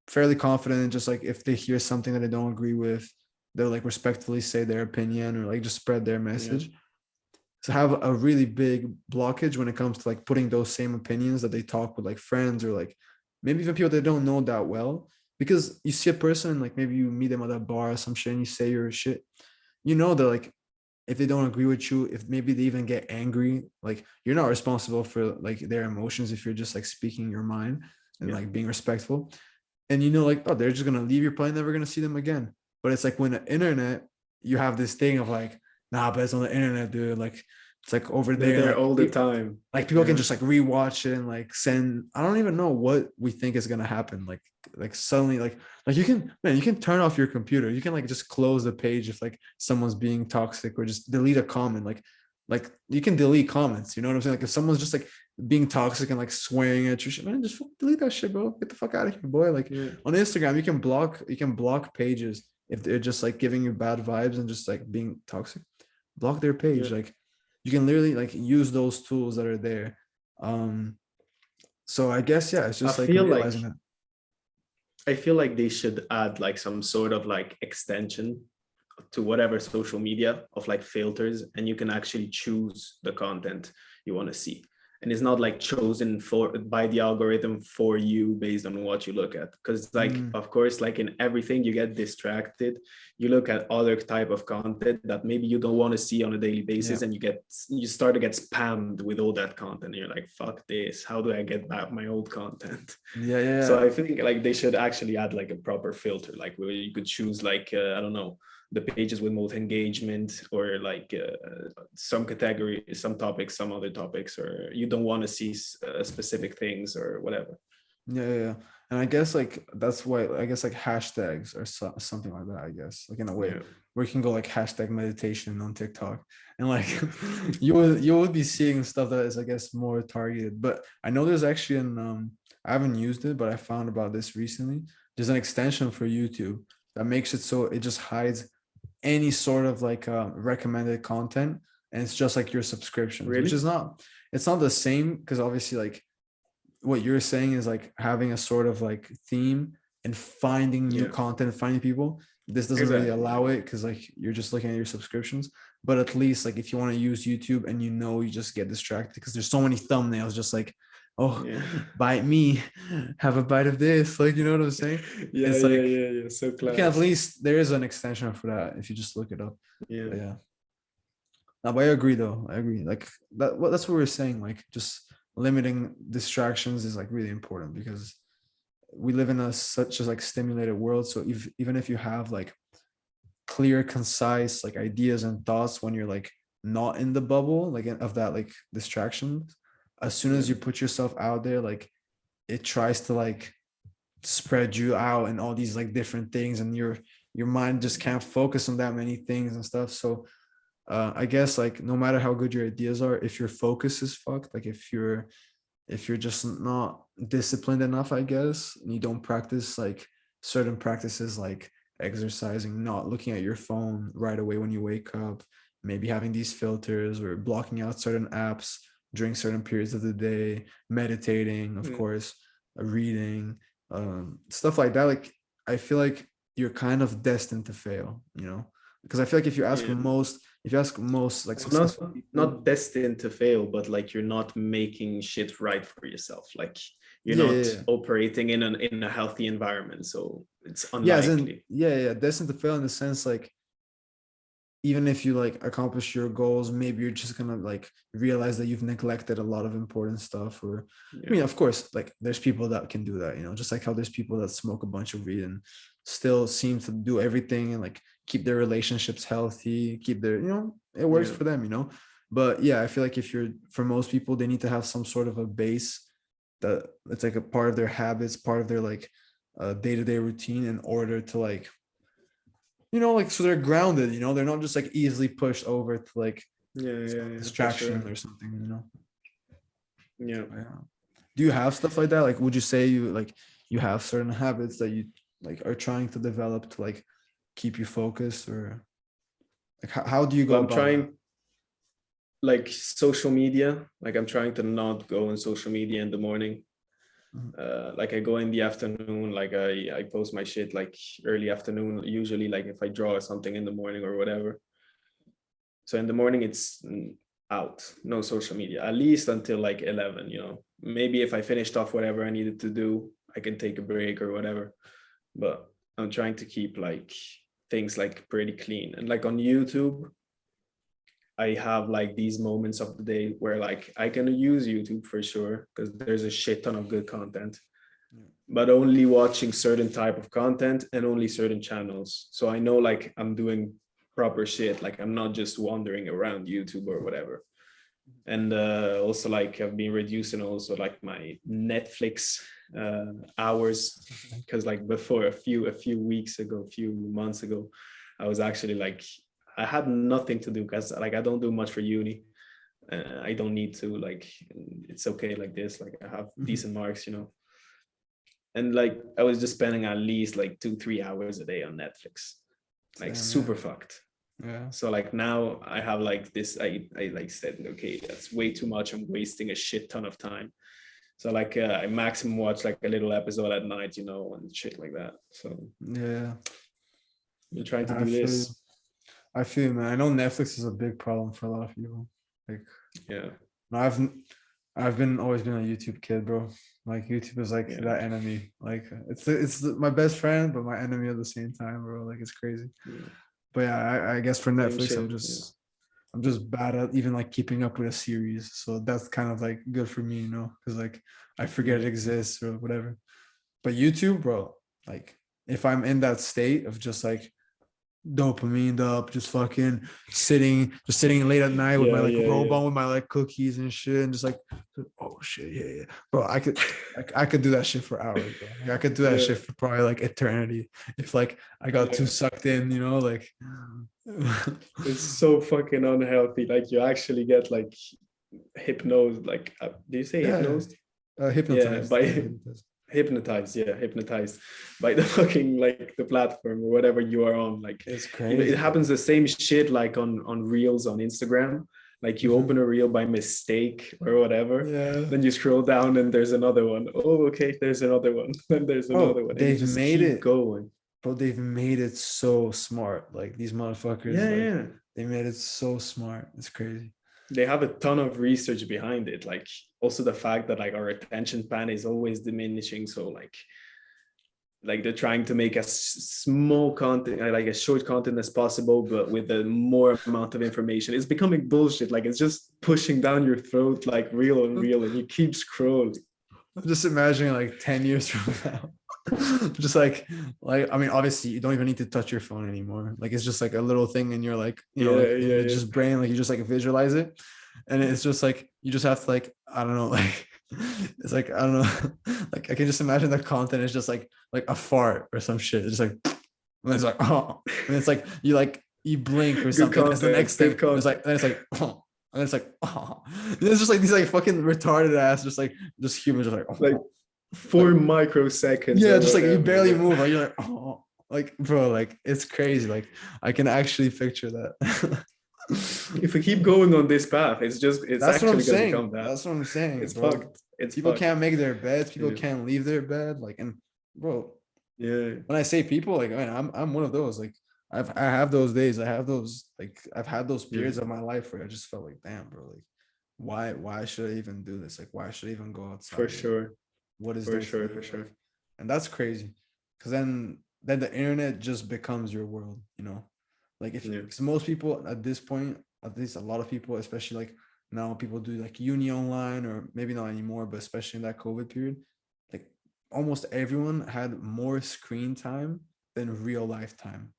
Speaker 2: fairly confident in just like if they hear something that they don't agree with, they'll like respectfully say their opinion or like just spread their
Speaker 1: Yeah,
Speaker 2: message. To have a really big blockage when it comes to like putting those same opinions that they talk with like friends or like maybe even people they don't know that well. Because you see a person, like maybe you meet them at a bar or some shit and you say your shit, you know that like if they don't agree with you, if maybe they even get angry, like you're not responsible for like their emotions if you're just like speaking your mind and
Speaker 1: yeah,
Speaker 2: like being respectful. And you know, like, oh, they're just gonna leave, you're probably never gonna see them again. But it's like when the internet, you have this thing of like, nah, but it's on the internet, dude. Like it's like over
Speaker 1: they're
Speaker 2: there,
Speaker 1: there all the time.
Speaker 2: like people can
Speaker 1: Yeah,
Speaker 2: just like rewatch it and like send. I don't even know what we think is gonna happen. Like suddenly, like you can, man, you can turn off your computer. You can like just close the page if like someone's being toxic or just delete a comment. Like you can delete comments. You know what I'm saying? Like if someone's just like being toxic and like swearing at your shit, man, just delete that shit, bro. Get the fuck out of here, boy. Like
Speaker 1: yeah,
Speaker 2: on Instagram, you can block pages if they're just like giving you bad vibes and just like being toxic. Block their
Speaker 1: yeah.
Speaker 2: page. Like you can literally like use those tools that are there. Um, so I guess yeah, it's
Speaker 1: I
Speaker 2: just like
Speaker 1: feel like
Speaker 2: realizing that.
Speaker 1: I feel like they should add like some sort of like extension to whatever social media of like filters, and you can actually choose the content you want to see, and it's not like chosen for by the algorithm for you based on what you look at, because like
Speaker 2: Mm,
Speaker 1: of course like in everything you get distracted, you look at other type of content that maybe you don't want to see on a daily
Speaker 2: yeah,
Speaker 1: basis, and you start to get spammed with all that content, and you're like, fuck this, how do I get back my old content? So
Speaker 2: yeah.
Speaker 1: I think like they should actually add like a proper filter, like where you could choose like I don't know, the pages with most engagement, or like some category, some topics, some other topics, or you don't want to see specific things or whatever.
Speaker 2: Yeah. And I guess like that's why I guess like hashtags or something like that. I guess like in a way
Speaker 1: Yeah,
Speaker 2: where you can go like hashtag meditation on TikTok and like you would be seeing stuff that is I guess more targeted. But I know there's actually an I haven't used it, but I found about this recently. There's an extension for YouTube that makes it so it just hides any sort of like recommended content, and it's just like your subscriptions, which
Speaker 1: really.
Speaker 2: is not, it's not the same because obviously like what you're saying is like having a sort of like theme and finding new
Speaker 1: Yeah,
Speaker 2: content, finding people. This doesn't really
Speaker 1: exactly.
Speaker 2: allow it because like you're just looking at your subscriptions. But at least like if you want to use YouTube and you know you just get distracted because there's so many thumbnails, just like, oh,
Speaker 1: Yeah.
Speaker 2: bite me, have a bite of this. Like, you know what I'm saying?
Speaker 1: Yeah,
Speaker 2: It's
Speaker 1: yeah,
Speaker 2: like
Speaker 1: yeah, yeah, so
Speaker 2: you can at
Speaker 1: class.
Speaker 2: least there is an extension for that if you just look it up.
Speaker 1: Yeah,
Speaker 2: But yeah. No, but I agree though. I agree. Like that. Well, that's what we're saying. Like just limiting distractions is like really important because we live in a such a like stimulated world. So even if you have like clear, concise like ideas and thoughts when you're like not in the bubble like of that like distraction, as soon
Speaker 1: yeah,
Speaker 2: as you put yourself out there, like it tries to like spread you out and all these like different things, and your mind just can't focus on that many things and stuff. So I guess like no matter how good your ideas are, if your focus is fucked, like if you're just not disciplined enough, I guess, and you don't practice like certain practices like exercising, not looking at your phone right away when you wake up, maybe having these filters or blocking out certain apps during certain periods of the day, meditating, of
Speaker 1: yeah.
Speaker 2: course, reading, stuff like that. Like I feel like you're kind of destined to fail, you know? because I feel like
Speaker 1: Yeah.
Speaker 2: if you ask most like
Speaker 1: Well,
Speaker 2: successful people,
Speaker 1: not destined to fail, but like you're not making shit right for yourself. Like you're
Speaker 2: yeah, yeah,
Speaker 1: not
Speaker 2: yeah.
Speaker 1: operating in a healthy environment, so it's
Speaker 2: Yeah, as in,
Speaker 1: unlikely.
Speaker 2: yeah, yeah, destined to fail in the sense like even if you like accomplish your goals, maybe you're just gonna like realize that you've neglected a lot of important stuff. Or I
Speaker 1: Yeah,
Speaker 2: mean, of course, like there's people that can do that, you know, just like how there's people that smoke a bunch of weed and still seem to do everything and like keep their relationships healthy, keep their, you know, it works
Speaker 1: yeah,
Speaker 2: for them, you know. But yeah, I feel like if you're, for most people, they need to have some sort of a base that it's like a part of their habits, part of their like day-to-day routine in order to like, you know, like so they're grounded, you know, they're not just like easily pushed over to like some
Speaker 1: yeah, for
Speaker 2: distraction
Speaker 1: sure.
Speaker 2: or something, you know.
Speaker 1: Yeah.
Speaker 2: Yeah. Do you have stuff like that? Like would you say you like you have certain habits that you like are trying to develop to like keep you focused, or like how do you
Speaker 1: Well,
Speaker 2: go
Speaker 1: I'm
Speaker 2: about that?
Speaker 1: trying like social media. Like I'm trying to not go on social media in the morning.
Speaker 2: Mhm.
Speaker 1: Like I go in the afternoon. Like I post my shit like early afternoon. Usually, like if I draw something in the morning or whatever. So in the morning, it's out, no social media, at least until like 11, you know. Maybe if I finished off whatever I needed to do, I can take a break or whatever. But I'm trying to keep like things like pretty clean. And like on YouTube, I have like these moments of the day where like I can use YouTube for sure because there's a shit ton of good content,
Speaker 2: Yeah.
Speaker 1: but only watching certain type of content and only certain channels. So I know like I'm doing proper shit. Like I'm not just wandering around YouTube or whatever. And also like I've been reducing also like my Netflix hours because like before a few weeks ago, a few months ago, I was actually like I had nothing to do because like I don't do much for uni. I don't need to like it's okay like this. Like I have
Speaker 2: Mhm.
Speaker 1: decent marks, you know, and like I was just spending at least like 2-3 hours a day on Netflix, like
Speaker 2: Damn,
Speaker 1: super
Speaker 2: yeah.
Speaker 1: fucked.
Speaker 2: Yeah.
Speaker 1: So like now I have like this, I like said, okay, that's way too much. I'm wasting a shit ton of time. So like I maximum watch like a little episode at night, you know, and shit like that. So
Speaker 2: Yeah.
Speaker 1: you're trying to
Speaker 2: I
Speaker 1: do
Speaker 2: feel you.
Speaker 1: this.
Speaker 2: I feel you, man. I know Netflix is a big problem for a lot of people. Like
Speaker 1: Yeah,
Speaker 2: no, I've been always been a YouTube kid, bro. Like YouTube is like
Speaker 1: yeah,
Speaker 2: that enemy. Like my best friend, but my enemy at the same time, bro. Like it's crazy.
Speaker 1: yeah.
Speaker 2: But yeah, I guess for
Speaker 1: Same
Speaker 2: Netflix,
Speaker 1: shit. Yeah,
Speaker 2: I'm just bad at even like keeping up with a series. So that's kind of like good for me, you know, because like I forget
Speaker 1: yeah,
Speaker 2: it exists or whatever. But YouTube, bro, like if I'm in that state of just like dopamine up, just fucking just sitting late at night with my
Speaker 1: yeah,
Speaker 2: like
Speaker 1: yeah,
Speaker 2: robe
Speaker 1: yeah.
Speaker 2: on with my like cookies and shit, and just like, oh shit, yeah, yeah, bro, I could do that shit for hours, bro. Like, I could do that
Speaker 1: Yeah,
Speaker 2: shit for probably like eternity if like I got too
Speaker 1: yeah.
Speaker 2: sucked in, you know, like,
Speaker 1: It's so fucking unhealthy. Like you actually get like hypnosed. Like, do you say
Speaker 2: yeah,
Speaker 1: hypnosed? Yeah,
Speaker 2: hypnotized, yeah,
Speaker 1: by
Speaker 2: hypnotized.
Speaker 1: hypnotized, yeah, hypnotized by the fucking like the platform or whatever you are on. Like
Speaker 2: It's
Speaker 1: you know, it
Speaker 2: crazy,
Speaker 1: happens
Speaker 2: bro.
Speaker 1: the same shit like on reels on Instagram. Like you
Speaker 2: Mhm.
Speaker 1: open a reel by mistake or whatever,
Speaker 2: Yeah,
Speaker 1: then you scroll down and there's another one. Oh, okay, there's another one. Then there's another
Speaker 2: bro,
Speaker 1: one, and you just keep going.
Speaker 2: they've made it so smart. Like these motherfuckers,
Speaker 1: Yeah,
Speaker 2: like
Speaker 1: yeah.
Speaker 2: they made it so smart. It's crazy.
Speaker 1: They have a ton of research behind it. Like also the fact that like our attention span is always diminishing. So like they're trying to make as small content like as short content as possible but with a more amount of information. It's becoming bullshit. Like it's just pushing down your throat like real and real and you keep scrolling.
Speaker 2: I'm just imagining like 10 years from now. Just like I mean, obviously you don't even need to touch your phone anymore. Like it's just like a little thing and you're like, you know,
Speaker 1: Yeah,
Speaker 2: like in
Speaker 1: yeah,
Speaker 2: the
Speaker 1: yeah,
Speaker 2: just brain, like you just like visualize it. And it's just like you just have to like, I don't know, like it's like I don't know. Like I can just imagine the content is just like a fart or some shit. It's just like and it's like oh and it's like you blink or
Speaker 1: good
Speaker 2: something. That's the next
Speaker 1: content,
Speaker 2: thing.
Speaker 1: good
Speaker 2: And it's
Speaker 1: content.
Speaker 2: like and it's like oh and it's like oh. And it's just like these like fucking retarded ass, just humans just like
Speaker 1: Like
Speaker 2: oh.
Speaker 1: 4
Speaker 2: Like
Speaker 1: microseconds
Speaker 2: yeah,
Speaker 1: or
Speaker 2: just like you
Speaker 1: whatever,
Speaker 2: barely
Speaker 1: but
Speaker 2: move. Like you're like, oh, like bro, like it's crazy. Like I can actually picture that.
Speaker 1: if we keep going on this path it's
Speaker 2: That's what I'm
Speaker 1: actually going to
Speaker 2: saying.
Speaker 1: become that.
Speaker 2: That's what I'm saying,
Speaker 1: It's
Speaker 2: bro.
Speaker 1: fucked, it's
Speaker 2: People
Speaker 1: fucked.
Speaker 2: can't make their beds. People
Speaker 1: Yeah,
Speaker 2: can't leave their bed. Like, and bro,
Speaker 1: yeah,
Speaker 2: when I say people, like, man, I'm one of those. Like, I have those days. I have those, like, I've had those periods
Speaker 1: Mm.
Speaker 2: of my life where I just felt like, damn, bro, like, why should I even do this? Like, why should I even go
Speaker 1: For
Speaker 2: outside? Like,
Speaker 1: sure.
Speaker 2: what is
Speaker 1: For
Speaker 2: there to
Speaker 1: sure.
Speaker 2: do?
Speaker 1: For
Speaker 2: Like,
Speaker 1: sure.
Speaker 2: and that's crazy, because then the internet just becomes your world, you know. Like, if,
Speaker 1: Yeah.
Speaker 2: because most people at this point, at least a lot of people, especially like now, people do like uni online, or maybe not anymore, but especially in that COVID period, like almost everyone had more screen time than real life time.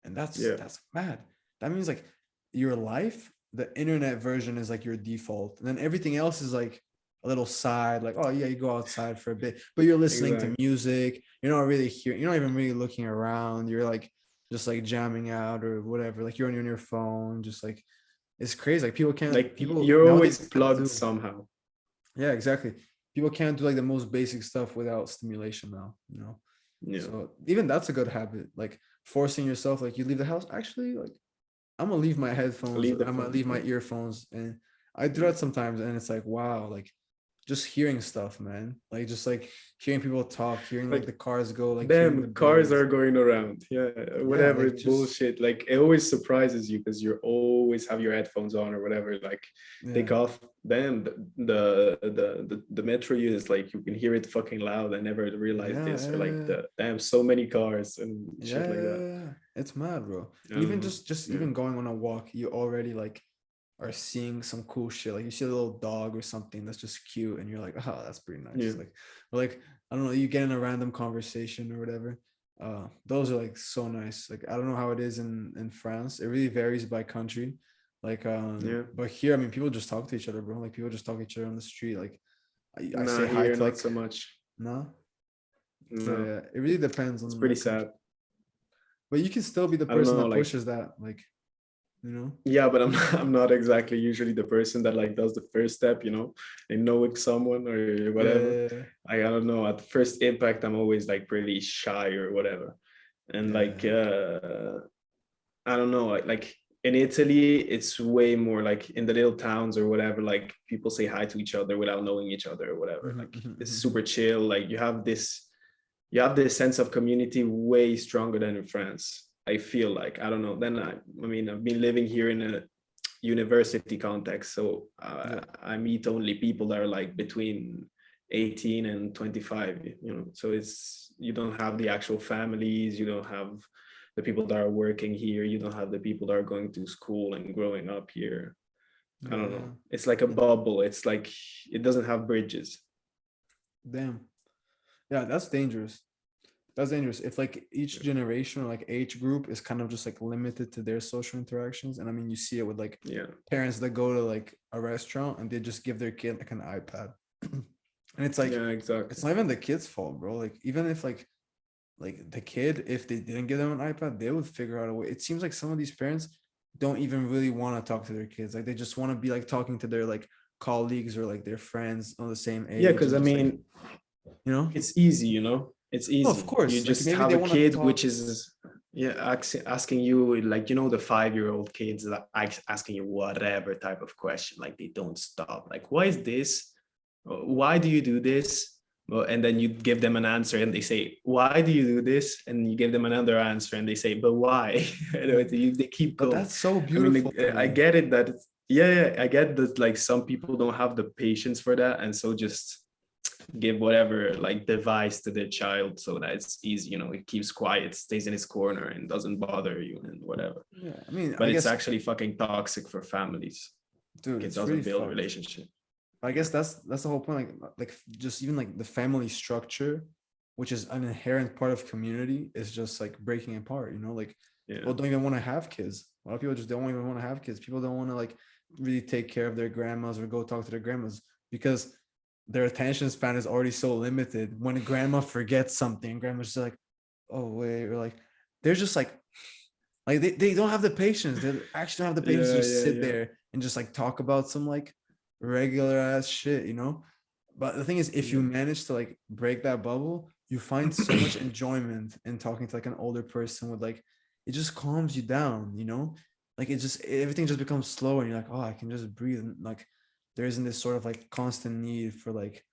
Speaker 2: And
Speaker 1: Yeah.
Speaker 2: that's mad. That means like your life, the internet version is like your default, and then everything else is like a little side, like, oh yeah, you go outside for a bit, but you're listening to
Speaker 1: Exactly.
Speaker 2: music, you're not really hearing, you're not even really looking around, you're like just like jamming out or whatever, like you're on your phone, just like, it's crazy. Like
Speaker 1: Like
Speaker 2: people
Speaker 1: you're
Speaker 2: nowadays
Speaker 1: always
Speaker 2: can't
Speaker 1: plugged
Speaker 2: do,
Speaker 1: somehow.
Speaker 2: yeah, exactly, people can't do like the most basic stuff without stimulation now, you know.
Speaker 1: Yeah.
Speaker 2: So even that's a good habit, like forcing yourself, like you leave the house, actually, like I'm gonna leave my headphones,
Speaker 1: Leave the
Speaker 2: I'm gonna
Speaker 1: phone.
Speaker 2: leave my
Speaker 1: Yeah.
Speaker 2: earphones, and I do
Speaker 1: Yeah.
Speaker 2: that sometimes, and it's like, wow, like just hearing stuff, man, like just like hearing people talk, hearing like
Speaker 1: Like
Speaker 2: the cars go, like hearing the
Speaker 1: damn, cars
Speaker 2: birds.
Speaker 1: are going around. Yeah,
Speaker 2: Yeah,
Speaker 1: whatever
Speaker 2: like just,
Speaker 1: bullshit. Like it always surprises you because you always have your headphones on or whatever. Like
Speaker 2: yeah,
Speaker 1: take off. Damn, the metro is like you can hear it fucking loud. I never realized
Speaker 2: yeah,
Speaker 1: this. Or like
Speaker 2: yeah,
Speaker 1: the damn, so many cars and
Speaker 2: yeah,
Speaker 1: shit like that.
Speaker 2: yeah. It's mad, bro.
Speaker 1: I don't
Speaker 2: Even
Speaker 1: know.
Speaker 2: just
Speaker 1: Yeah,
Speaker 2: even going on a walk, you already like are seeing some cool shit. Like you see a little dog or something that's just cute, and you're like, oh, that's pretty
Speaker 1: yeah.
Speaker 2: nice. Like I don't know, you get in a random conversation or whatever. Those are like so nice. Like I don't know how it is in France. It really varies by country. Like
Speaker 1: Yeah.
Speaker 2: but here, I mean, people just talk to each other, bro. Like people just talk to each other on the street. Like I say
Speaker 1: Nah,
Speaker 2: hi
Speaker 1: here
Speaker 2: to
Speaker 1: not
Speaker 2: like,
Speaker 1: so much.
Speaker 2: no. So
Speaker 1: No,
Speaker 2: yeah, it really depends
Speaker 1: it's
Speaker 2: on
Speaker 1: pretty
Speaker 2: the country.
Speaker 1: sad.
Speaker 2: But you can still be the
Speaker 1: I don't
Speaker 2: person
Speaker 1: know.
Speaker 2: that
Speaker 1: Like
Speaker 2: pushes that, like, you know.
Speaker 1: yeah, but I'm I'm not exactly usually the person that like does the first step, and know with someone or
Speaker 2: Yeah,
Speaker 1: whatever.
Speaker 2: yeah, yeah.
Speaker 1: I don't know. At first impact, I'm always like pretty shy or whatever. And like
Speaker 2: Yeah.
Speaker 1: I don't know, like in Italy, it's way more like in the little towns or whatever, like people say hi to each other without knowing each other or whatever.
Speaker 2: Mhm,
Speaker 1: Like
Speaker 2: mhm,
Speaker 1: it's
Speaker 2: mhm,
Speaker 1: super chill. Like you have this sense of community way stronger than in France. I feel like I don't know. Then I mean I've been living here in a university context, so
Speaker 2: yeah.
Speaker 1: I meet only people that are like between 18 and 25. So you don't have the actual families, you don't have the people that are working here, you don't have the people that are going to school and growing up here. I
Speaker 2: Yeah,
Speaker 1: don't
Speaker 2: yeah.
Speaker 1: know. It's like a
Speaker 2: And
Speaker 1: bubble. It's like it doesn't have bridges.
Speaker 2: damn. Yeah, that's dangerous. That's dangerous. If like each generation or like age group is kind of just like limited to their social interactions. And I mean, you see it with like
Speaker 1: Yeah,
Speaker 2: parents that go to like a restaurant and they just give their kid like an iPad. And it's like,
Speaker 1: yeah,
Speaker 2: it's
Speaker 1: exactly.
Speaker 2: not even the kid's fault, bro. Like, even if like the kid, if they didn't give them an iPad, they would figure out a way. It seems like some of these parents don't even really want to talk to their kids. Like they just want to be like talking to their like colleagues or like their friends on the same
Speaker 1: Yeah,
Speaker 2: age,
Speaker 1: because
Speaker 2: and
Speaker 1: I
Speaker 2: just like,
Speaker 1: mean
Speaker 2: you know.
Speaker 1: it's easy, it's
Speaker 2: No, of
Speaker 1: easy. You
Speaker 2: course. Like
Speaker 1: just
Speaker 2: maybe
Speaker 1: have
Speaker 2: they
Speaker 1: a
Speaker 2: want to
Speaker 1: kid which
Speaker 2: talk.
Speaker 1: is yeah asking you like the 5-year-old kids that asking you whatever type of question, like they don't stop, like why is this, why do you do this, well, and then you give them an answer and they say why do you do this, and you give them another answer and they say but why. They keep
Speaker 2: But
Speaker 1: going.
Speaker 2: that's so
Speaker 1: I mean
Speaker 2: beautiful to
Speaker 1: I
Speaker 2: me.
Speaker 1: get it that yeah, I get that like some people don't have the patience for that, and so just give whatever like device to the child so that it's easy, it keeps quiet, stays in its corner and doesn't bother you and whatever.
Speaker 2: Yeah, I mean,
Speaker 1: But
Speaker 2: I
Speaker 1: it's
Speaker 2: guess,
Speaker 1: actually fucking toxic for families.
Speaker 2: dude,
Speaker 1: Like it
Speaker 2: it's really
Speaker 1: doesn't build
Speaker 2: fucked.
Speaker 1: relationship.
Speaker 2: I guess that's the whole point. Like just even like the family structure, which is an inherent part of community, is just like breaking apart. You know, like
Speaker 1: Yeah,
Speaker 2: people don't even want to have kids. A lot of people just don't even want to have kids. People don't want to like really take care of their grandmas or go talk to their grandmas because their attention span is already so limited. When a grandma forgets something, grandma's just like, oh wait, or like they're just like they don't have the patience. They actually don't have the patience to
Speaker 1: yeah,
Speaker 2: just
Speaker 1: yeah,
Speaker 2: sit
Speaker 1: yeah,
Speaker 2: there and just like talk about some like regular ass shit, you know? But the thing is, if you
Speaker 1: yeah.
Speaker 2: manage to like break that bubble, you find so much enjoyment in talking to like an older person with like, it just calms you down, you know? Like it just, everything just becomes slower and you're like, oh, I can just breathe. And like there isn't this sort of like constant need for like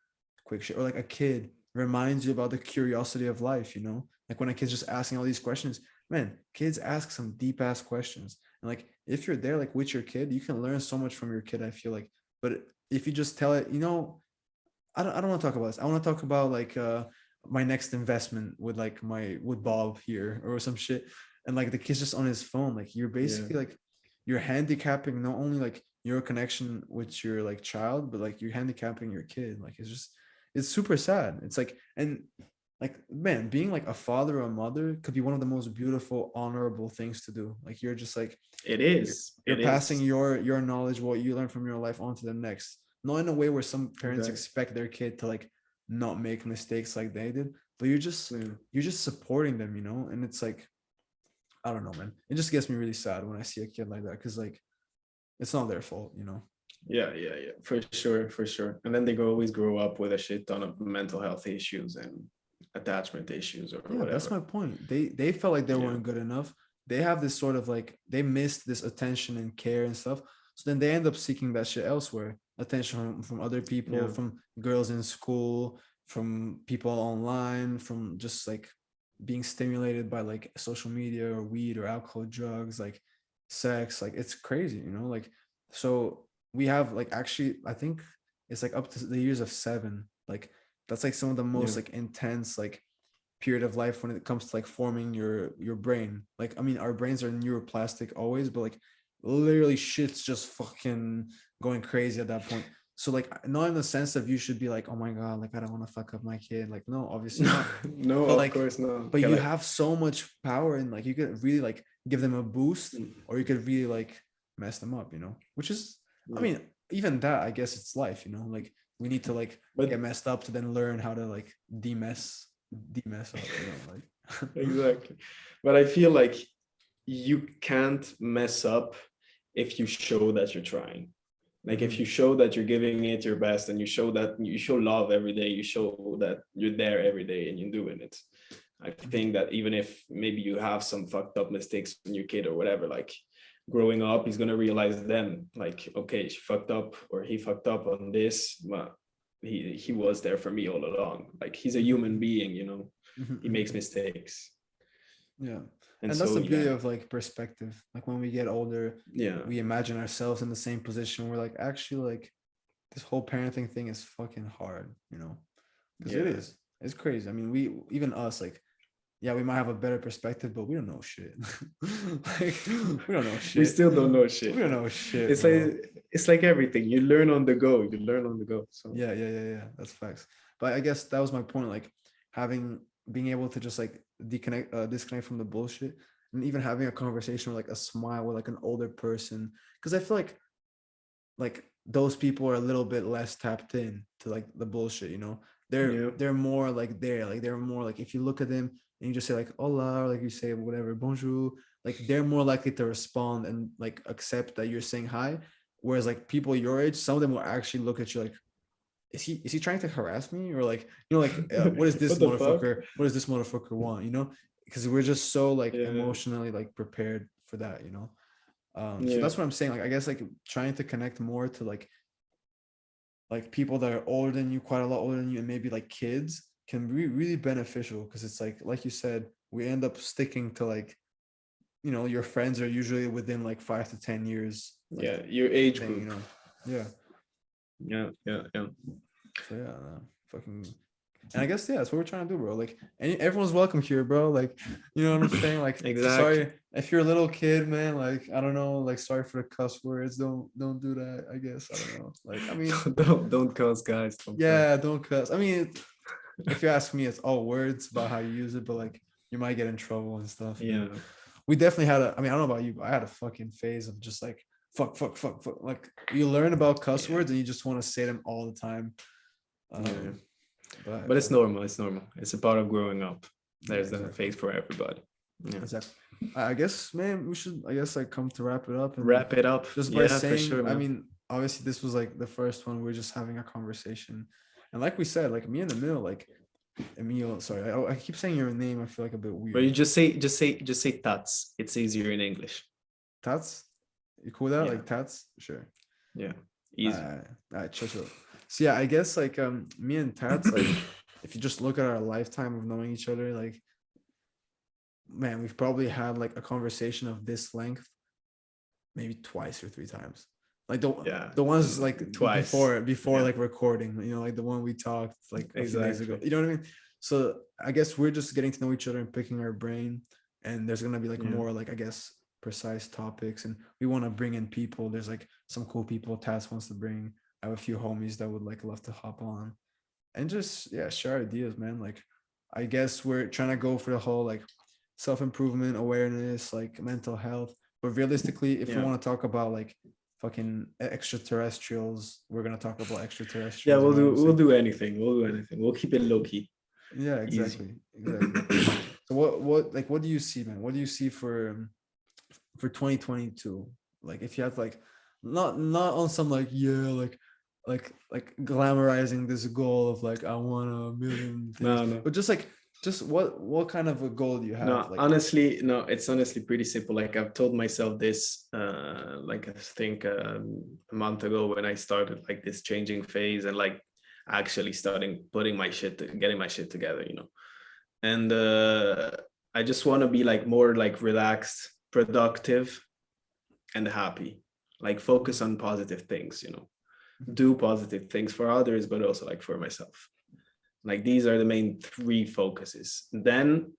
Speaker 2: quick shit. Or like a kid reminds you about the curiosity of life, you know? Like when a kid's just asking all these questions, man, kids ask some deep ass questions. And like if you're there like with your kid, you can learn so much from your kid, I feel like. But if you just tell it, I don't want to talk about this. I want to talk about like my next investment with like my with Bob here or some shit. And like the kid's just on his phone. Like you're
Speaker 1: Yeah,
Speaker 2: basically like you're handicapping not only like your connection with your like child, but like you're handicapping your kid. Like it's super sad. It's like and like man, being like a father or a mother could be one of the most beautiful, honorable things to do. Like you're just like
Speaker 1: it
Speaker 2: you're,
Speaker 1: is.
Speaker 2: you're
Speaker 1: It
Speaker 2: passing
Speaker 1: is.
Speaker 2: your knowledge, what you learn from your life onto the next, not in a way where some parents
Speaker 1: Exactly.
Speaker 2: expect their kid to like not make mistakes like they did, but you're just supporting them, and it's like I don't know, man, it just gets me really sad when I see a kid like that because like it's not their fault.
Speaker 1: Yeah, for sure, for sure. And then they always grow up with a shit ton of mental health issues and attachment issues or
Speaker 2: Yeah, that's
Speaker 1: whatever.
Speaker 2: my point. They felt like they
Speaker 1: Yeah,
Speaker 2: weren't good enough. They have this sort of like they missed this attention and care and stuff. So then they end up seeking that shit elsewhere. Attention from other people,
Speaker 1: yeah,
Speaker 2: from girls in school, from people online, from just like being stimulated by like social media or weed or alcohol, drugs, like sex. Like it's crazy. Like so we have like actually I think it's like up to the years of 7. Like that's like some of the
Speaker 1: yeah.
Speaker 2: most like intense like period of life when it comes to like forming your brain. Like I mean our brains are neuroplastic always, but like literally shit's just fucking going crazy at that point. So like not in the sense of you should be like, oh my god, like I don't want to fuck up my kid, like no, obviously
Speaker 1: No,
Speaker 2: not.
Speaker 1: no,
Speaker 2: But
Speaker 1: of
Speaker 2: like
Speaker 1: course not.
Speaker 2: but
Speaker 1: Okay,
Speaker 2: you
Speaker 1: like,
Speaker 2: have so much power and like you could really like give them a boost or you could really like mess them up, which is I
Speaker 1: yeah.
Speaker 2: mean even that I guess it's life, like we need to like get
Speaker 1: But
Speaker 2: messed up to then learn how to like demess up, like
Speaker 1: exactly. But I feel like you can't mess up if you show that you're trying. Like if
Speaker 2: Mhm.
Speaker 1: you show that you're giving it your best and you show love every day, you show that you're there every day and you're doing it. I think that even if maybe you have some fucked up mistakes in your kid or whatever, like growing up, he's gonna realize then, like, okay, she fucked up or he fucked up on this, but he was there for me all along. Like he's a
Speaker 2: Mhm.
Speaker 1: human being,
Speaker 2: Mhm.
Speaker 1: he makes
Speaker 2: Mhm.
Speaker 1: mistakes.
Speaker 2: Yeah.
Speaker 1: And
Speaker 2: And that's
Speaker 1: so
Speaker 2: the beauty
Speaker 1: yeah,
Speaker 2: of like perspective. Like when we get older,
Speaker 1: yeah,
Speaker 2: we imagine ourselves in the same position. We're like, actually, like this whole parenting thing is fucking hard, because it
Speaker 1: yeah.
Speaker 2: is. It's crazy. I mean, even us, like, yeah, we might have a better perspective, but we don't know shit. Like, we don't know
Speaker 1: We
Speaker 2: shit.
Speaker 1: still don't know
Speaker 2: We
Speaker 1: shit,
Speaker 2: don't
Speaker 1: man.
Speaker 2: know shit,
Speaker 1: It's
Speaker 2: bro.
Speaker 1: like everything. You learn on the go. You learn on the go. So
Speaker 2: Yeah. That's facts. But I guess that was my point. Like having being able to just like disconnect from the bullshit, and even having a conversation with like a smile with like an older person. Because I feel like those people are a little bit less tapped in to like the bullshit. They're
Speaker 1: yeah,
Speaker 2: they're more like there. Like they're more like if you look at them and you just say like hola, or like you say whatever, bonjour, like they're more likely to respond and like accept that you're saying hi. Whereas like people your age, some of them will actually look at you like is he trying to harass me or like like what is this
Speaker 1: what the fuck?
Speaker 2: motherfucker what does this motherfucker want, because we're just so like
Speaker 1: Yeah,
Speaker 2: emotionally like prepared for that. So
Speaker 1: yeah,
Speaker 2: that's what I'm saying, like I guess like trying to connect more to like people that are older than you, quite a lot older than you, and maybe like kids can be really beneficial because it's like you said, we end up sticking to like your friends are usually within like 5 to 10 years like
Speaker 1: yeah. Your age
Speaker 2: thing,
Speaker 1: group.
Speaker 2: yeah.
Speaker 1: Yeah.
Speaker 2: So yeah, fucking. And I guess yeah, that's what we're trying to do, bro. Like, everyone's welcome here, bro. Like, you know what I'm saying? Like,
Speaker 1: Exactly.
Speaker 2: sorry if you're a little kid, man. Like, I don't know. Like, sorry for the cuss words. Don't do that. I guess I don't know. Like, I mean,
Speaker 1: Don't cuss, guys. Don't cuss.
Speaker 2: yeah, don't cuss. I mean, if you ask me, it's all words about how you use it, but like, you might get in trouble and stuff.
Speaker 1: Yeah,
Speaker 2: We definitely had a. I mean, I don't know about you, but I had a fucking phase of just like fuck. Like, you learn about cuss
Speaker 1: yeah,
Speaker 2: words and you just want to say them all the time.
Speaker 1: yeah.
Speaker 2: Um, but
Speaker 1: But it's
Speaker 2: fucking
Speaker 1: normal. It's normal. It's a part of growing up.
Speaker 2: yeah,
Speaker 1: There's a
Speaker 2: exactly.
Speaker 1: phase for everybody. Yeah.
Speaker 2: Exactly. I guess, man, we should, I guess, like come to wrap it up. And
Speaker 1: Wrap it up.
Speaker 2: just by
Speaker 1: Yeah, for
Speaker 2: saying,
Speaker 1: sure,
Speaker 2: I
Speaker 1: man.
Speaker 2: mean, obviously, this was like the first one. We're just having a conversation. And like we said, like me and Emil, like Emil, sorry, I keep saying your name. I feel like a bit
Speaker 1: But you
Speaker 2: weird.
Speaker 1: just say tats. It's easier in English.
Speaker 2: Tats? You cool with that?
Speaker 1: Yeah,
Speaker 2: Like Tats? Sure.
Speaker 1: yeah,
Speaker 2: All
Speaker 1: easy.
Speaker 2: right. All right, chill. So yeah, I guess like me and Tats, like if you just look at our lifetime of knowing each other, like man, we've probably had like a conversation of this length maybe twice or three times. Like
Speaker 1: Yeah,
Speaker 2: the ones like
Speaker 1: twice.
Speaker 2: before
Speaker 1: Yeah,
Speaker 2: like recording, like the one we talked like a few days ago.
Speaker 1: exactly.
Speaker 2: You know what I mean? So I guess we're just getting to know each other and picking our brain. And there's gonna be like
Speaker 1: Yeah,
Speaker 2: more like, I guess, precise topics, and we want to bring in people. There's like some cool people Tats wants to bring. I have a few homies that would like love to hop on and just, yeah, share ideas, man. Like, I guess we're trying to go for the whole like self-improvement, awareness, like mental health. But realistically, if we
Speaker 1: yeah,
Speaker 2: want to talk about like fucking extraterrestrials, we're gonna talk about
Speaker 1: yeah.
Speaker 2: extraterrestrials, you
Speaker 1: We'll
Speaker 2: know what
Speaker 1: do
Speaker 2: I'm
Speaker 1: we'll
Speaker 2: saying?
Speaker 1: do anything. We'll do anything. We'll keep it low key,
Speaker 2: Yeah,
Speaker 1: easy.
Speaker 2: exactly. So what do you see, man? What do you see for 2022? Like, if you have like, not on some like, yeah, like glamorizing this goal of like, I want a million things,
Speaker 1: No, no.
Speaker 2: but just like, just what kind of a goal do you have?
Speaker 1: No,
Speaker 2: Like,
Speaker 1: honestly, no, it's honestly pretty simple. Like I've told myself this, like I think a month ago when I started like this changing phase and like actually starting putting my shit, getting my shit together, And I just want to be like more like relaxed, productive, and happy. Like focus on positive things, Do positive things for others, but also like for myself. Like these are the main three focuses. Then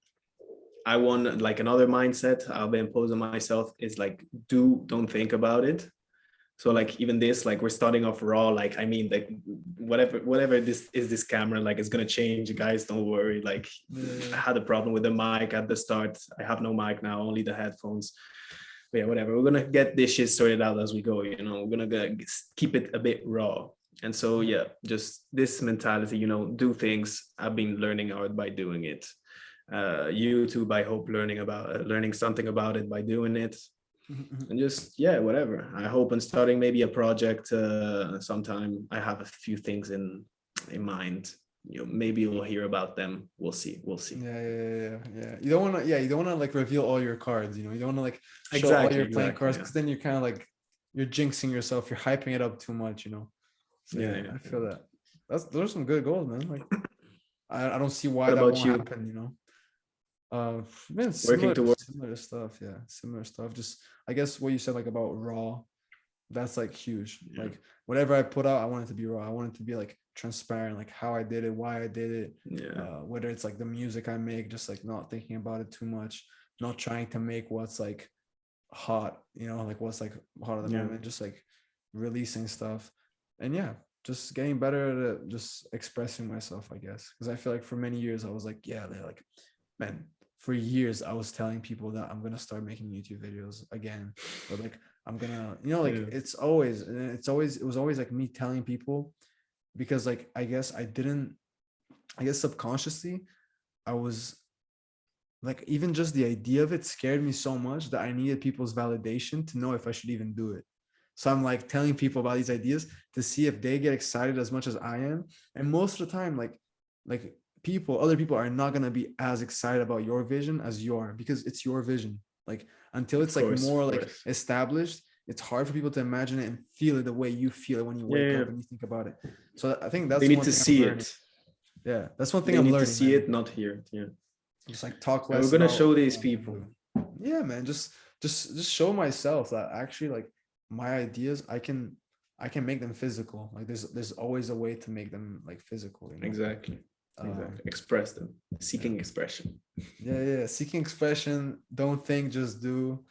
Speaker 1: I want like another mindset I'll be imposing myself is like don't think about it. So like even this, like we're starting off raw. Like I mean, like whatever this is, this camera, like it's gonna change, guys. Don't worry. Like I
Speaker 2: yeah,
Speaker 1: had a problem with the mic at the start. I have no mic now, only the headphones. But yeah, whatever. We're gonna get this shit sorted out as we go. We're gonna keep it a bit raw. And so yeah, just this mentality. Do things. I've been learning out by doing it. YouTube, I hope learning something about it by doing it, and just yeah, whatever. I hope in starting maybe a project sometime. I have a few things in mind. Maybe you'll hear about them. We'll see. We'll see.
Speaker 2: yeah. You don't want to like reveal all your cards. You don't want to like show all
Speaker 1: Exactly.
Speaker 2: your playing
Speaker 1: Exactly.
Speaker 2: cards,
Speaker 1: Yeah.
Speaker 2: because then you're kind of like, you're jinxing yourself. You're hyping it up too much. So
Speaker 1: Yeah.
Speaker 2: yeah,
Speaker 1: Yeah.
Speaker 2: I
Speaker 1: Yeah.
Speaker 2: feel that. Those are some good goals, man. Like, I don't see why
Speaker 1: What
Speaker 2: that
Speaker 1: about
Speaker 2: won't
Speaker 1: you?
Speaker 2: happen. Man,
Speaker 1: Working towards.
Speaker 2: similar stuff. Yeah, similar stuff. Just, I guess what you said like about raw, that's like huge.
Speaker 1: Yeah.
Speaker 2: Like, whatever I put out, I want it to be raw. I want it to be like transparent, like how I did it, why I did it.
Speaker 1: Yeah.
Speaker 2: Whether it's like the music I make, just like not thinking about it too much, not trying to make what's like hot, like what's like hot at the
Speaker 1: Yeah.
Speaker 2: moment, just like releasing stuff. And yeah, just getting better at just expressing myself, I guess. Because I feel like for many years I was like, yeah, they're like, man, for years I was telling people that I'm gonna start making YouTube videos again, or like I'm gonna, like
Speaker 1: Yeah.
Speaker 2: it was always like me telling people, because like I guess subconsciously I was like, even just the idea of it scared me so much that I needed people's validation to know if I should even do it. So I'm like telling people about these ideas to see if they get excited as much as I am. And most of the time, like other people are not gonna be as excited about your vision as you are, because it's your vision. Like, until
Speaker 1: Of
Speaker 2: it's like
Speaker 1: course.
Speaker 2: more
Speaker 1: Of
Speaker 2: like
Speaker 1: course.
Speaker 2: established, it's hard for people to imagine it and feel it the way you feel it when you
Speaker 1: Yeah.
Speaker 2: wake
Speaker 1: Yeah.
Speaker 2: up and you think about it. So I think
Speaker 1: They
Speaker 2: that's
Speaker 1: need
Speaker 2: one
Speaker 1: to
Speaker 2: thing I'm
Speaker 1: see
Speaker 2: learning.
Speaker 1: it.
Speaker 2: Yeah, that's one thing
Speaker 1: They
Speaker 2: I'm
Speaker 1: need to
Speaker 2: learning,
Speaker 1: see
Speaker 2: man.
Speaker 1: it, not hear it. Yeah.
Speaker 2: Just like talk
Speaker 1: And we're
Speaker 2: less
Speaker 1: gonna
Speaker 2: about
Speaker 1: show
Speaker 2: what
Speaker 1: these
Speaker 2: I want to
Speaker 1: people.
Speaker 2: do. Yeah, man. Just show myself that actually, like, my ideas, I can make them physical. Like, there's always a way to make them like physical.
Speaker 1: Exactly.
Speaker 2: Um,
Speaker 1: Exactly. Express them.
Speaker 2: yeah.
Speaker 1: Seeking expression.
Speaker 2: Yeah. Seeking expression. Don't think, just do.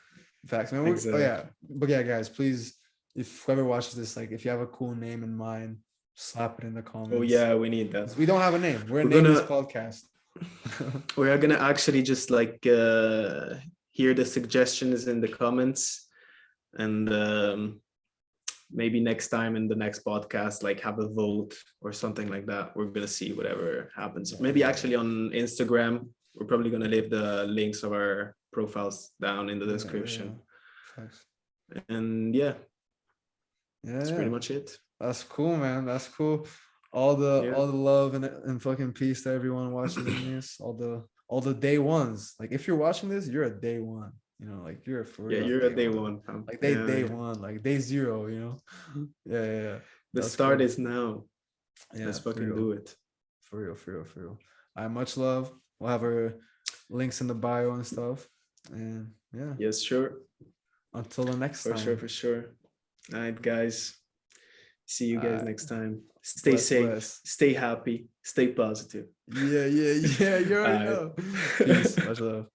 Speaker 2: Facts, man. Oh yeah,
Speaker 1: Exactly.
Speaker 2: but yeah, guys, please, if whoever watches this, like, if you have a cool name in mind, slap it in the
Speaker 1: Oh
Speaker 2: comments.
Speaker 1: yeah, we need that.
Speaker 2: 'Cause we don't have a name. We're a
Speaker 1: We're
Speaker 2: nameless
Speaker 1: gonna
Speaker 2: podcast.
Speaker 1: we are gonna actually just like hear the suggestions in the comments, and maybe next time in the next podcast, like have a vote or something like that. We're gonna see whatever happens. Maybe
Speaker 2: Yeah.
Speaker 1: actually on Instagram, we're probably gonna leave the links of our profiles down in the
Speaker 2: Yeah.
Speaker 1: description.
Speaker 2: Facts.
Speaker 1: And yeah, that's
Speaker 2: Yeah.
Speaker 1: pretty much it.
Speaker 2: That's cool, man. That's cool. All the
Speaker 1: Yeah.
Speaker 2: love and fucking peace to everyone watching this. All the day ones. Like, if you're watching this, you're a day one. Like, you're for
Speaker 1: Yeah,
Speaker 2: real a
Speaker 1: you're a
Speaker 2: day
Speaker 1: day
Speaker 2: one.
Speaker 1: one, fam.
Speaker 2: Like, they
Speaker 1: Yeah,
Speaker 2: day
Speaker 1: yeah.
Speaker 2: one, like day zero. Yeah.
Speaker 1: The
Speaker 2: That's
Speaker 1: start
Speaker 2: cool.
Speaker 1: is now.
Speaker 2: Yeah,
Speaker 1: Let's
Speaker 2: for
Speaker 1: fucking
Speaker 2: real.
Speaker 1: do it.
Speaker 2: For real. I much love. We'll have our links in the bio and stuff. And yeah,
Speaker 1: Yes, sure.
Speaker 2: until the next
Speaker 1: For sure,
Speaker 2: time.
Speaker 1: for sure. All right, guys. See you guys
Speaker 2: Uh,
Speaker 1: next time. Stay
Speaker 2: bless,
Speaker 1: safe,
Speaker 2: bless.
Speaker 1: stay happy, stay positive.
Speaker 2: Yeah, yeah, yeah. You
Speaker 1: All
Speaker 2: already
Speaker 1: right.
Speaker 2: know. Peace. Much love.